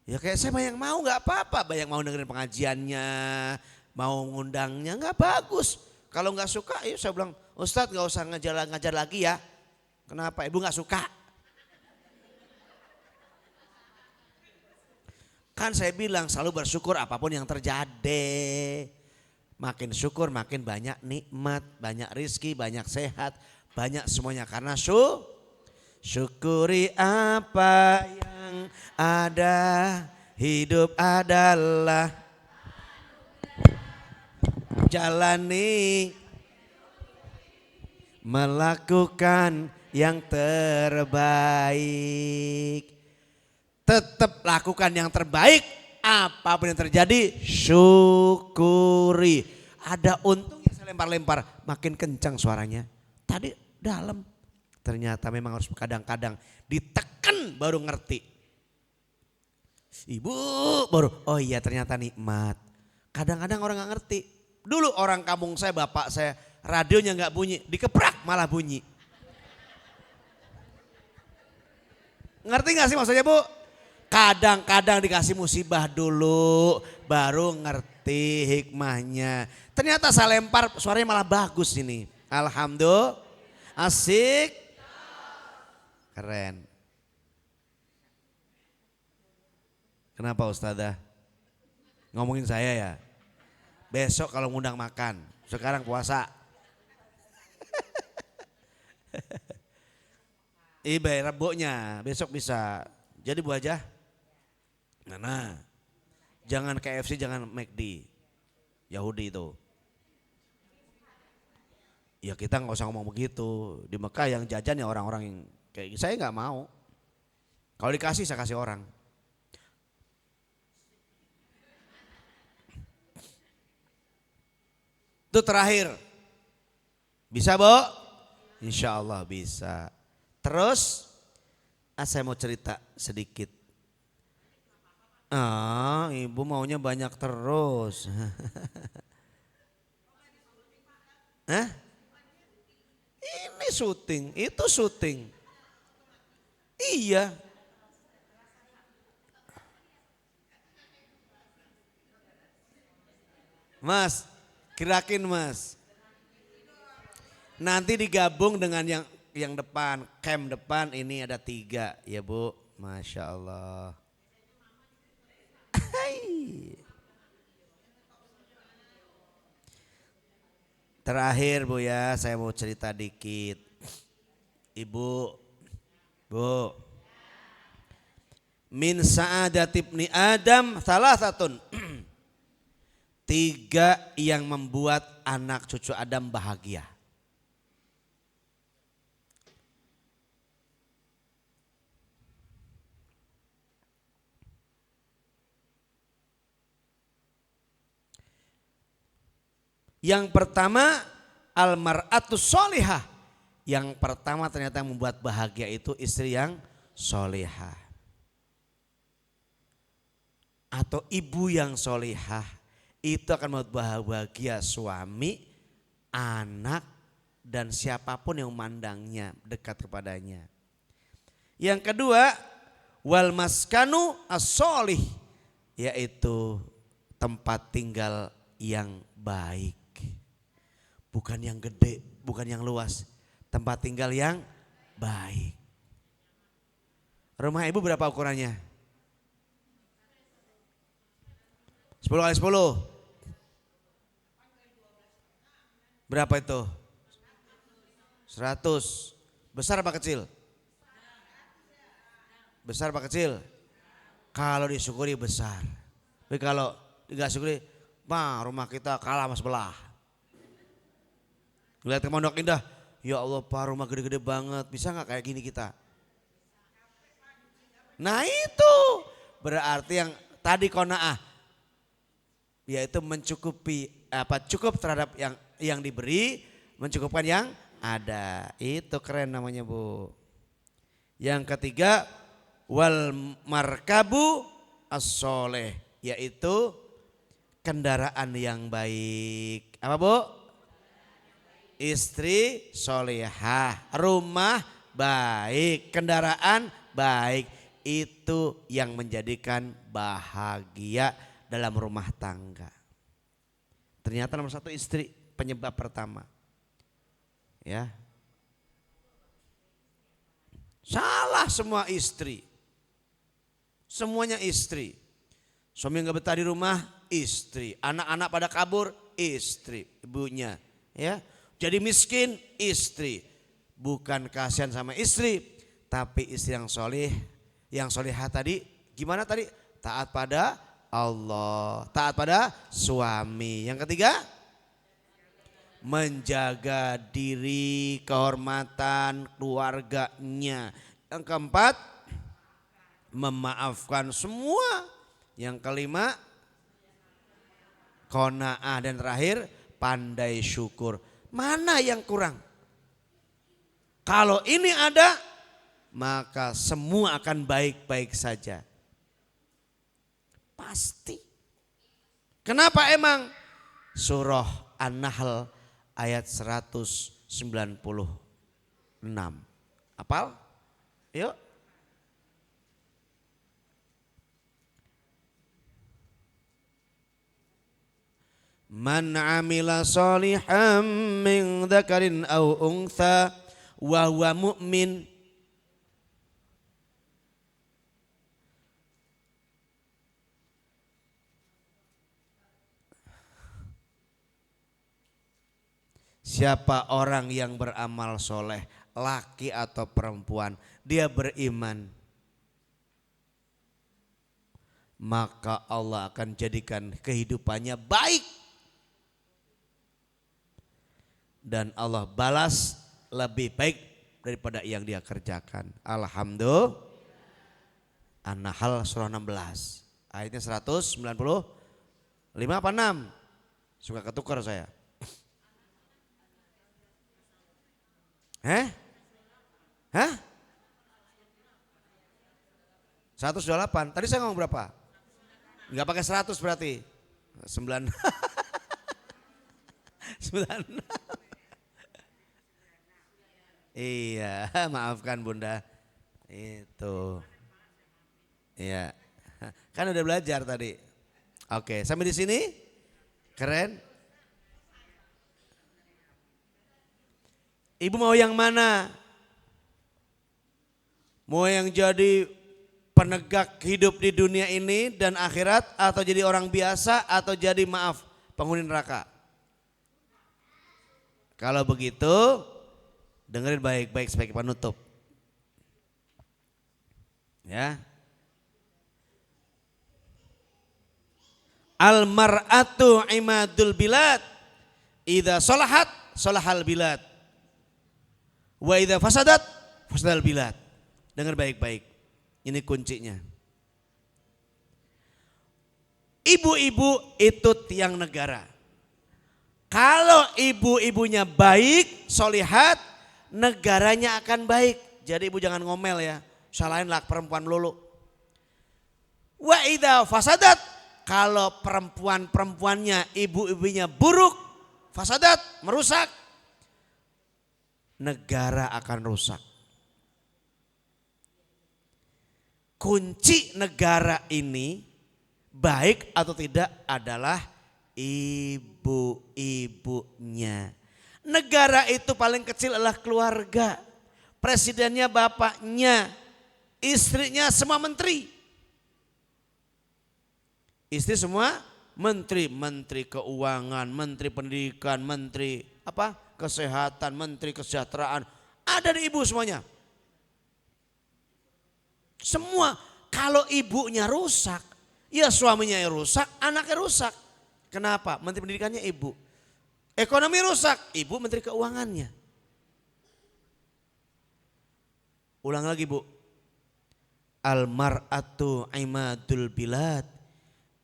Ya kayak saya banyak mau gak apa-apa. Banyak mau dengerin pengajiannya, mau ngundangnya gak bagus. Kalau gak suka, yuk saya bilang, Ustadz gak usah ngajar lagi ya. Kenapa? Ibu gak suka. Kan saya bilang selalu bersyukur apapun yang terjadi. Makin syukur makin banyak nikmat, banyak rizki, banyak sehat, banyak semuanya. Karena syukuri apa yang ada, hidup adalah jalani, melakukan yang terbaik. Tetap lakukan yang terbaik, apapun yang terjadi syukuri. Ada untungnya saya lempar-lempar, makin kencang suaranya. Tadi dalam, ternyata memang harus kadang-kadang ditekan baru ngerti. Ibu baru, oh iya ternyata nikmat. Kadang-kadang orang gak ngerti. Dulu orang kampung saya, bapak saya, radionya gak bunyi, dikeprak malah bunyi. Ngerti gak sih maksudnya Bu? Kadang-kadang dikasih musibah dulu, baru ngerti hikmahnya. Ternyata saya lempar suaranya malah bagus ini. Alhamdulillah, asik, keren. Kenapa Ustadzah? Ngomongin saya ya? Besok kalau ngundang makan, sekarang puasa. Ibai rebuknya, besok bisa. Jadi Bu aja. Nah, jangan KFC, jangan McD, Yahudi itu. Ya kita nggak usah ngomong begitu. Di Mekah yang jajan ya orang-orang yang kayak saya nggak mau. Kalau dikasih saya kasih orang. Itu terakhir. Bisa Bu? Insya Allah bisa. Terus saya mau cerita sedikit. Ibu maunya banyak terus. Hah? Ini syuting, itu syuting. Iya. Mas, gerakin Mas. Nanti digabung dengan yang depan, cam depan ini ada 3 ya Bu. Masya Allah. Terakhir Bu ya, saya mau cerita dikit. Ibu, Bu. Min sa'adat ibni Adam salah satun. 3 yang membuat anak cucu Adam bahagia. Yang pertama almar'atus sholihah. Yang pertama ternyata yang membuat bahagia itu istri yang sholihah. Atau ibu yang sholihah. Itu akan membuat bahagia suami, anak dan siapapun yang memandangnya dekat kepadanya. Yang kedua wal maskanu as-sholih. Yaitu tempat tinggal yang baik. Bukan yang gede, bukan yang luas. Tempat tinggal yang baik. Rumah ibu berapa ukurannya? 10 kali 10. Berapa itu? 100. Besar apa kecil? Besar apa kecil? Kalau disyukuri besar. Tapi kalau tidak syukuri, rumah kita kalah sama sebelah. Lihat ke Pondok Indah, ya Allah Pak rumah gede-gede banget, bisa gak kayak gini kita? Nah itu berarti yang tadi qanaah. yaitu mencukupi cukup terhadap yang diberi, mencukupkan yang ada. Itu keren namanya, Bu. Yang ketiga, wal markabu as-soleh, yaitu kendaraan yang baik. Apa, Bu? Istri solehah, rumah baik, kendaraan baik. Itu yang menjadikan bahagia dalam rumah tangga. Ternyata nomor satu istri penyebab pertama. Ya. Salah semua istri. Semuanya istri. Suami nggak betah di rumah, istri. Anak-anak pada kabur, istri, ibunya. Ya. Jadi miskin, istri. Bukan kasihan sama istri, tapi istri yang soleh, yang solehah tadi, gimana tadi? Taat pada Allah, taat pada suami. Yang ketiga, menjaga diri, kehormatan keluarganya. Yang keempat, memaafkan semua. Yang kelima, qanaah, dan terakhir pandai syukur. Mana yang kurang? Kalau ini ada, maka semua akan baik-baik saja. Pasti. Kenapa emang? Surah An-Nahl ayat 196. Hafal? Yuk. Man amila salihan min dzakarin aw untha wa huwa mu'min. Siapa orang yang beramal soleh, laki atau perempuan, dia beriman, maka Allah akan jadikan kehidupannya baik. Dan Allah balas lebih baik daripada yang dia kerjakan. Alhamdulillah. An-Nahl surah 16. Ayatnya 195 apa 6? Suka ketukar saya. Hah? 128. Tadi saya ngomong berapa? Enggak pakai 100 berarti. 9. 9. Iya, maafkan Bunda. Itu. Iya. Kan udah belajar tadi. Oke, sampai di sini? Keren. Ibu mau yang mana? Mau yang jadi penegak hidup di dunia ini dan akhirat, atau jadi orang biasa, atau jadi penghuni neraka? Kalau begitu, dengerin baik-baik sebagai penutup. Ya. Al mar'atu imadul bilad. Idza salahat salahal bilad. Wa idza fasadat fasadal bilad. Dengar baik-baik. Ini kuncinya. Ibu-ibu itu tiang negara. Kalau ibu-ibunya baik, solihat, negaranya akan baik. Jadi ibu jangan ngomel ya, salahin lah perempuan melulu. Wa idza fasadat, kalau perempuan-perempuannya, ibu-ibunya buruk, fasadat, merusak, negara akan rusak. Kunci negara ini baik atau tidak adalah ibu-ibunya. Negara itu paling kecil adalah keluarga. Presidennya bapaknya, istrinya semua menteri. Istri semua menteri, menteri keuangan, menteri pendidikan, menteri kesehatan, menteri kesejahteraan. Ada di ibu semuanya. Semua. Kalau ibunya rusak, ya suaminya yang rusak, anaknya rusak. Kenapa? Menteri pendidikannya ibu. Ekonomi rusak, ibu menteri keuangannya. Ulang lagi Bu. Al mar'atu imadul bilad.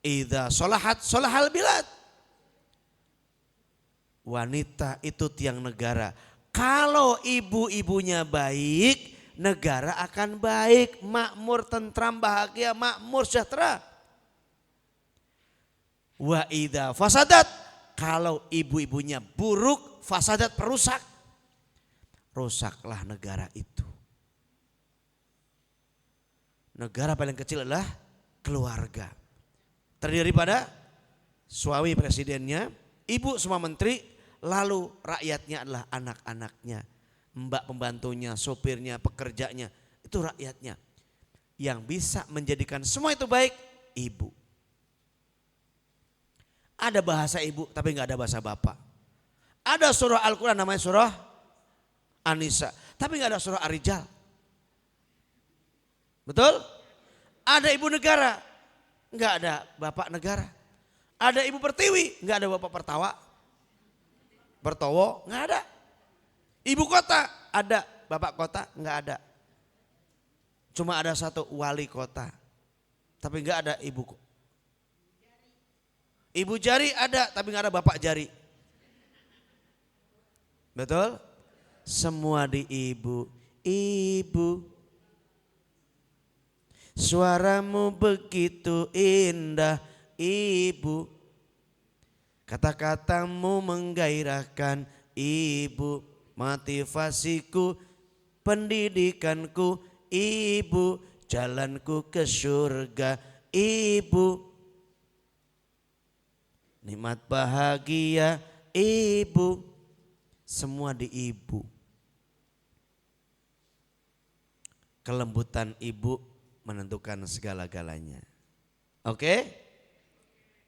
Idza sholahat sholahal bilad. Wanita itu tiang negara. Kalau ibu-ibunya baik, negara akan baik, makmur, tentram, bahagia, makmur, sejahtera. Wa idza fasadat, kalau ibu-ibunya buruk, fasadat perusak, rusaklah negara itu. Negara paling kecil adalah keluarga. Terdiri pada suami presidennya, ibu semua menteri, lalu rakyatnya adalah anak-anaknya, mbak pembantunya, sopirnya, pekerjanya, itu rakyatnya. Yang bisa menjadikan semua itu baik, ibu. Ada bahasa ibu tapi nggak ada bahasa bapak. Ada surah Al-Quran namanya surah An-Nisa, tapi nggak ada surah Ar-Rijal. Betul? Ada ibu negara, nggak ada bapak negara. Ada ibu pertiwi, nggak ada bapak pertawa. Bertowo, nggak ada. Ibu kota, ada bapak kota, nggak ada. Cuma ada satu wali kota, tapi nggak ada ibu. Ibu jari ada, tapi nggak ada bapak jari. Betul? Semua di ibu, ibu. Suaramu begitu indah, ibu. Kata-katamu menggairahkan, ibu. Motivasiku, pendidikanku, ibu. Jalanku ke surga, ibu. Nikmat bahagia, ibu. Semua di ibu. Kelembutan ibu menentukan segala-galanya. Oke?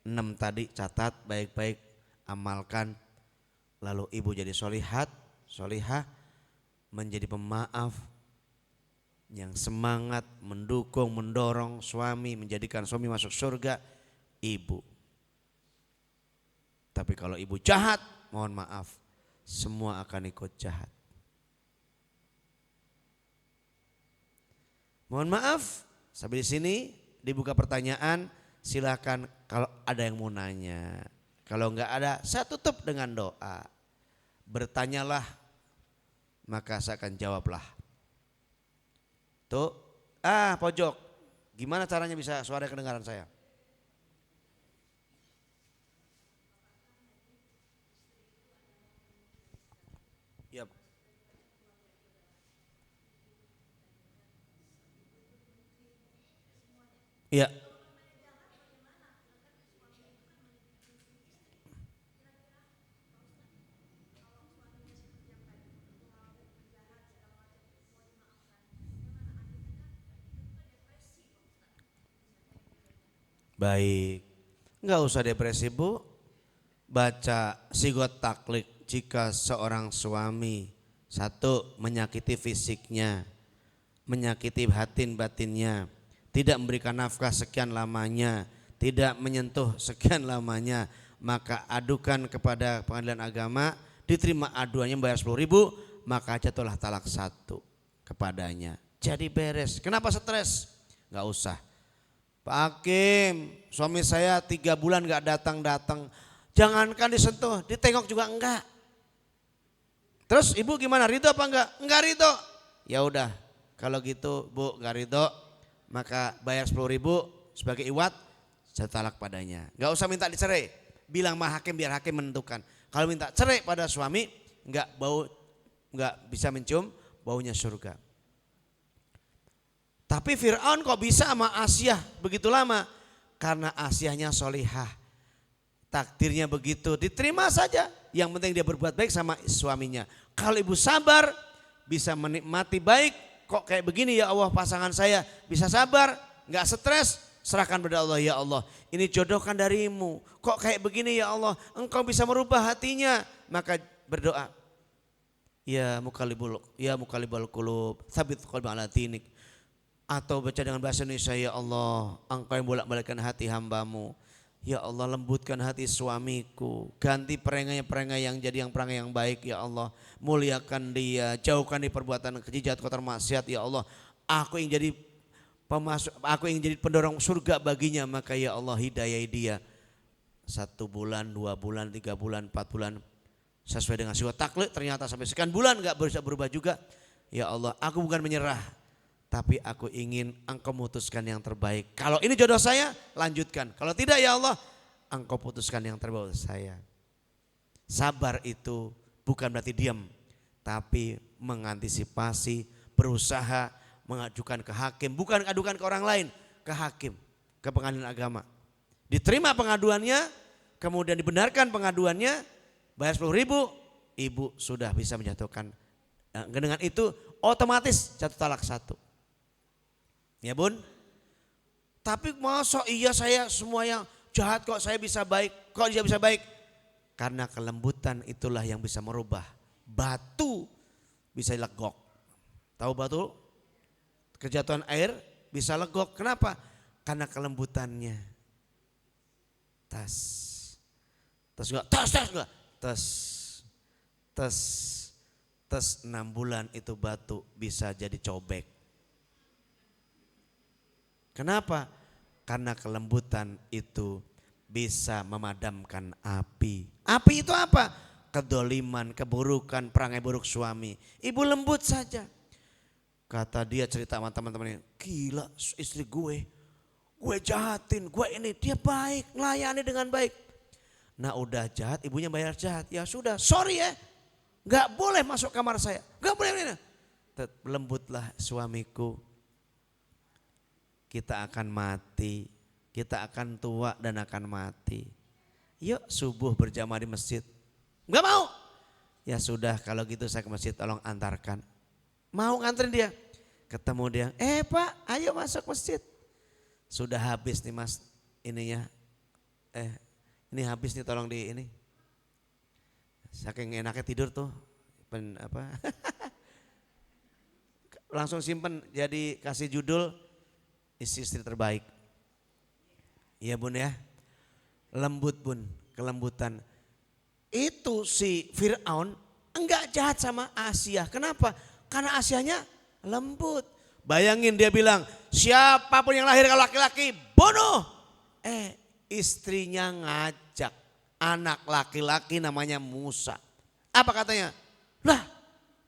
6 tadi catat baik-baik, amalkan. Lalu ibu jadi solihat, solihah, menjadi pemaaf, yang semangat, mendukung, mendorong suami, menjadikan suami masuk surga, ibu. Tapi kalau ibu jahat, mohon maaf, semua akan ikut jahat. Mohon maaf, sampai di sini dibuka pertanyaan, silakan kalau ada yang mau nanya. Kalau enggak ada, saya tutup dengan doa. Bertanyalah, maka saya akan jawablah. Tuh, pojok. Gimana caranya bisa suara kedengaran saya? Yap. Iya. Baik. Enggak usah depresi, Bu. Baca sigot taklik jika seorang suami satu menyakiti fisiknya, menyakiti batinnya, tidak memberikan nafkah sekian lamanya, tidak menyentuh sekian lamanya, maka adukan kepada pengadilan agama, diterima aduannya bayar 10.000, maka jatuhlah talak 1 kepadanya. Jadi beres. Kenapa stres? Gak usah. Pak Hakim, suami saya 3 bulan gak datang-datang. Jangankan disentuh, ditengok juga enggak. Terus ibu gimana, ridho apa enggak? Enggak ridho. Ya udah, kalau gitu Bu enggak ridho, maka bayar 10.000 sebagai iwat, saya talak padanya. Enggak usah minta dicerai, bilang sama hakim biar hakim menentukan. Kalau minta cerai pada suami, enggak bisa mencium baunya surga. Tapi Fir'aun kok bisa sama Asyah begitu lama? Karena Asyahnya solihah. Takdirnya begitu, diterima saja. Yang penting dia berbuat baik sama suaminya. Kalau ibu sabar, bisa menikmati baik. Kok kayak begini ya Allah pasangan saya, bisa sabar, gak stres, serahkan pada Allah. Ya Allah, ini jodohkan darimu. Kok kayak begini ya Allah, engkau bisa merubah hatinya. Maka berdoa, ya muqallibal qulub, tsabit qalbi ala dinik. Atau baca dengan bahasa Indonesia, ya Allah, engkau yang bolak-balikkan hati hambamu. Ya Allah, lembutkan hati suamiku, ganti perangai yang jadi yang perangai yang baik. Ya Allah, muliakan dia, jauhkan di perbuatan keji, jahat, kotor, maksiat. Ya Allah, aku yang jadi Aku ingin jadi pendorong surga baginya, maka ya Allah hidayai dia. 1 bulan, 2 bulan, 3 bulan, 4 bulan. Sesuai dengan sifat taklid, ternyata sampai sekian bulan gak bisa berubah juga. Ya Allah, aku bukan menyerah, tapi aku ingin Engkau memutuskan yang terbaik. Kalau ini jodoh saya, lanjutkan. Kalau tidak ya Allah, Engkau putuskan yang terbaik untuk saya. Sabar itu bukan berarti diam, tapi mengantisipasi, berusaha mengajukan ke hakim. Bukan adukan ke orang lain, ke hakim, ke pengadilan agama. Diterima pengaduannya, kemudian dibenarkan pengaduannya, bayar 10.000, ibu sudah bisa menjatuhkan. Nah, dengan itu otomatis jatuh talak 1. Ya bun. Tapi masa iya saya semua yang jahat kok saya bisa baik, kok dia bisa baik? Karena kelembutan itulah yang bisa merubah. Batu bisa legok. Tahu batu? Kejatuhan air bisa legok. Kenapa? Karena kelembutannya. Tas. Tas enggak? Tas enggak? Tas 6 bulan itu batu bisa jadi cobek. Kenapa? Karena kelembutan itu bisa memadamkan api. Api itu apa? Kedoliman, keburukan, perangai buruk suami. Ibu lembut saja. Kata dia cerita sama teman-temannya, gila istri gue jahatin, gue ini, dia baik, melayani dengan baik. Nah udah jahat, ibunya bayar jahat, ya sudah sorry ya, gak boleh masuk kamar saya, gak boleh. Lembutlah suamiku, kita akan mati, kita akan tua dan akan mati. Yuk subuh berjamaah di masjid, gak mau. Ya sudah kalau gitu saya ke masjid tolong antarkan. Mau nganterin dia, ketemu dia, Pak ayo masuk masjid. Sudah habis nih mas ininya, ini habis nih tolong di ini. Saking enaknya tidur tuh, langsung simpen jadi kasih judul istri terbaik. Iya bun ya, lembut bun, kelembutan. Itu si Fir'aun enggak jahat sama Asia, kenapa? Karena Asianya lembut. Bayangin dia bilang, siapapun yang lahir kalau laki-laki bunuh. Istrinya ngajak anak laki-laki namanya Musa. Apa katanya? Lah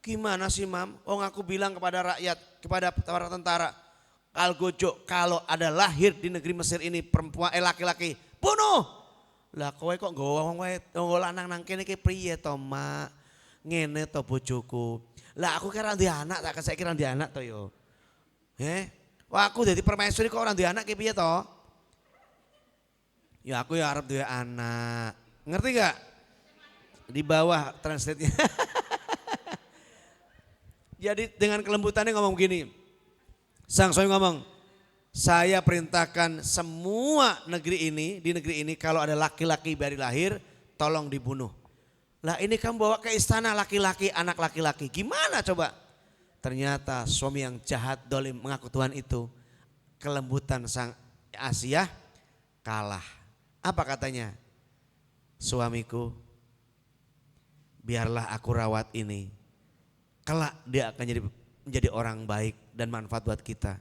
gimana sih mam? Aku bilang kepada rakyat, kepada para tentara, Algojo kalau ada lahir di negeri Mesir ini perempuan laki-laki bunuh. Lah kowe kok nggawa lanang nang kene iki priye to mak? Ngene to bojoku. Lah aku kira di anak, tak saya kira di anak to yo. Wah aku jadi permaisuri kok orang di anak kayak piye to? Ya aku ya arep duwe anak. Ngerti gak? Di bawah translate-nya. Jadi dengan kelembutannya ngomong begini. Sang suami ngomong, saya perintahkan semua negeri ini, di negeri ini kalau ada laki-laki baru lahir tolong dibunuh. Lah ini kamu bawa ke istana laki-laki, anak laki-laki. Gimana coba? Ternyata suami yang jahat dolim mengaku Tuhan itu, kelembutan sang Asia kalah. Apa katanya? Suamiku, biarlah aku rawat ini. Kelak dia akan menjadi orang baik dan manfaat buat kita.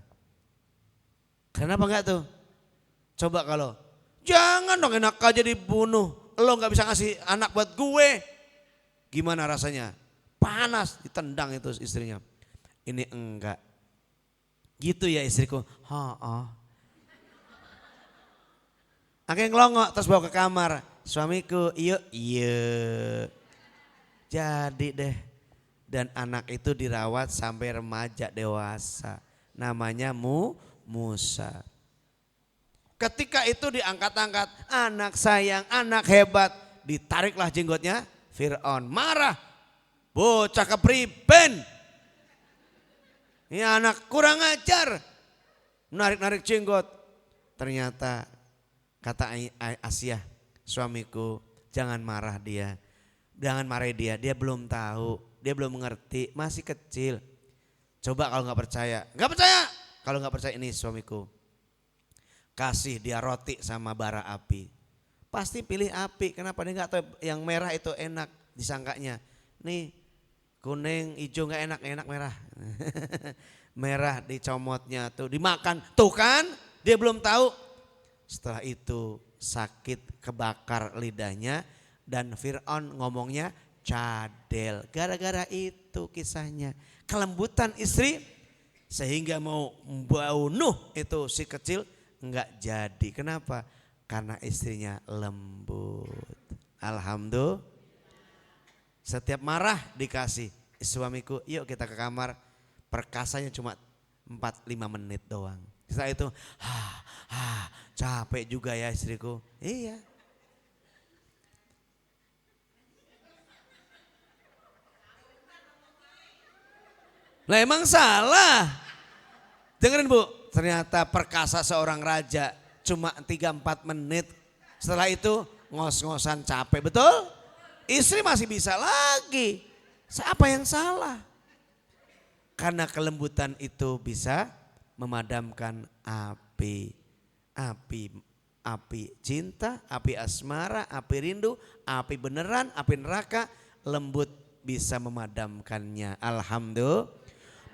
Kenapa enggak tuh? Coba kalau, jangan dong enak aja dibunuh. Lo gak bisa ngasih anak buat gue. Gimana rasanya? Panas, ditendang itu istrinya. Ini enggak. Gitu ya istriku. Akhirnya ngelongok terus bawa ke kamar. Suamiku, iya. Jadi deh. Dan anak itu dirawat sampai remaja dewasa. Namanya Musa. Ketika itu diangkat-angkat. Anak sayang, anak hebat. Ditariklah jenggotnya Fir'aun. Marah. Bocah kepriben. Ini anak kurang ajar. Narik-narik jenggot. Ternyata kata Asia, suamiku jangan marah dia. Jangan marahi dia, dia belum tahu, dia belum mengerti, masih kecil. Coba kalau gak percaya, gak percaya. Kalau gak percaya ini suamiku. Kasih dia roti sama bara api. Pasti pilih api, kenapa dia gak tahu yang merah itu enak disangkanya. Nih kuning, hijau gak enak, enak merah. Merah dicomotnya tuh dimakan. Tuh kan dia belum tahu. Setelah itu sakit kebakar lidahnya dan Fir'aun ngomongnya cadel. Gara-gara itu kisahnya. Kelembutan istri sehingga mau membunuh itu si kecil enggak jadi. Kenapa? Karena istrinya lembut. Alhamdulillah. Setiap marah dikasih. Suamiku yuk kita ke kamar. Perkasanya cuma 4-5 menit doang. Setelah itu capek juga ya istriku. Iya. Lah emang salah. Dengerin Bu, ternyata perkasa seorang raja cuma 3-4 menit. Setelah itu ngos-ngosan capek, betul? Istri masih bisa lagi. Apa yang salah? Karena kelembutan itu bisa memadamkan api. Api cinta, api asmara, api rindu, api beneran, api neraka. Lembut bisa memadamkannya. Alhamdulillah.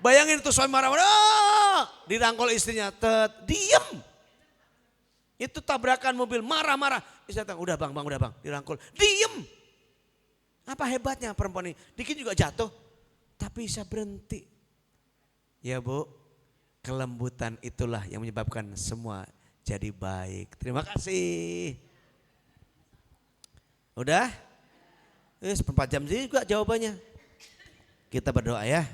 Bayangin itu suami marah-marah. Dirangkul istrinya, diem. Itu tabrakan mobil, marah-marah. Istri datang, udah bang, dirangkul. Diem. Apa hebatnya perempuan ini? Dikit juga jatuh, tapi bisa berhenti. Ya Bu, kelembutan itulah yang menyebabkan semua jadi baik. Terima kasih. Udah? 4 jam juga jawabannya. Kita berdoa ya.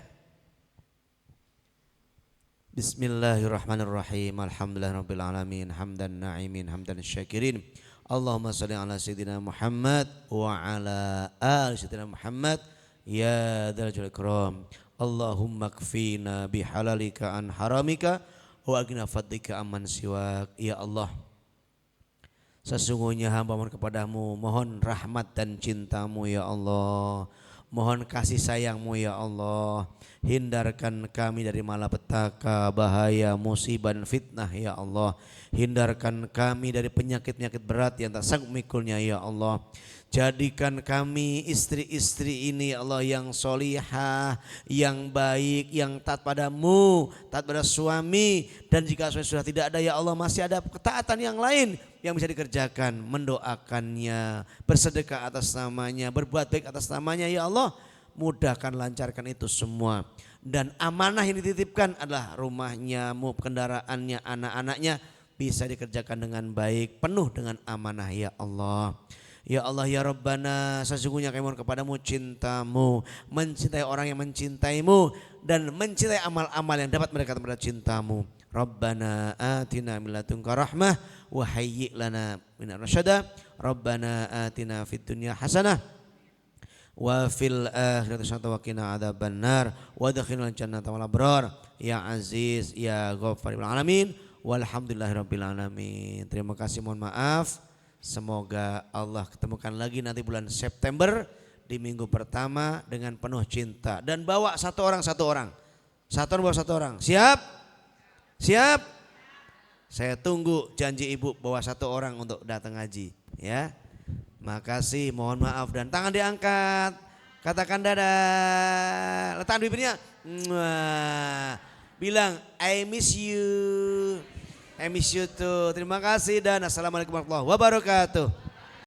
Bismillahirrahmanirrahim. Alhamdulillahirabbil alamin. Hamdan na'imin, hamdan syakirin. Allahumma shalli ala sayyidina Muhammad wa ala ali sayyidina Muhammad ya dzal jalali ikram. Allahumma kfina bihalalika an haramika wa agna fadlika amman siwak. Ya Allah, sesungguhnya hamba mohon kepadamu, mohon rahmat dan cintamu ya Allah. Mohon kasih sayangmu ya Allah. Hindarkan kami dari malapetaka, bahaya, musibah dan fitnah ya Allah. Hindarkan kami dari penyakit-penyakit berat yang tak sanggup mikulnya ya Allah. Jadikan kami istri-istri ini ya Allah yang solihah, yang baik, yang taat padamu, taat pada suami. Dan jika suami sudah tidak ada ya Allah, masih ada ketaatan yang lain yang bisa dikerjakan. Mendoakannya, bersedekah atas namanya, berbuat baik atas namanya ya Allah. Mudahkan, lancarkan itu semua. Dan amanah yang dititipkan adalah rumahnya, kendaraannya, anak-anaknya bisa dikerjakan dengan baik, penuh dengan amanah ya Allah. Ya Allah ya Rabbana, sesungguhnya kami mohon kepadamu cintamu, mencintai orang yang mencintaimu dan mencintai amal-amal yang dapat mendekatkan kepada cintamu. Rabbana atina min ladunka rahmah wa hayyi' lana min rasyada. Rabbana atina fid dunya hasanah wa fil akhirati hasanah wa qina adzabannar wa adkhilna jannata wal abrar ya aziz ya ghaffarul alamin walhamdulillahirabbil alamin. Terima kasih, mohon maaf. Semoga Allah ketemukan lagi nanti bulan September di minggu pertama dengan penuh cinta. Dan bawa satu orang. Satu orang bawa satu orang. Siap? Siap? Saya tunggu janji ibu bawa satu orang untuk datang ngaji ya. Makasih, mohon maaf dan tangan diangkat. Katakan dadah. Letakkan bibirnya. Bilang I miss you. I miss you too. Terima kasih dan assalamualaikum warahmatullahi wabarakatuh.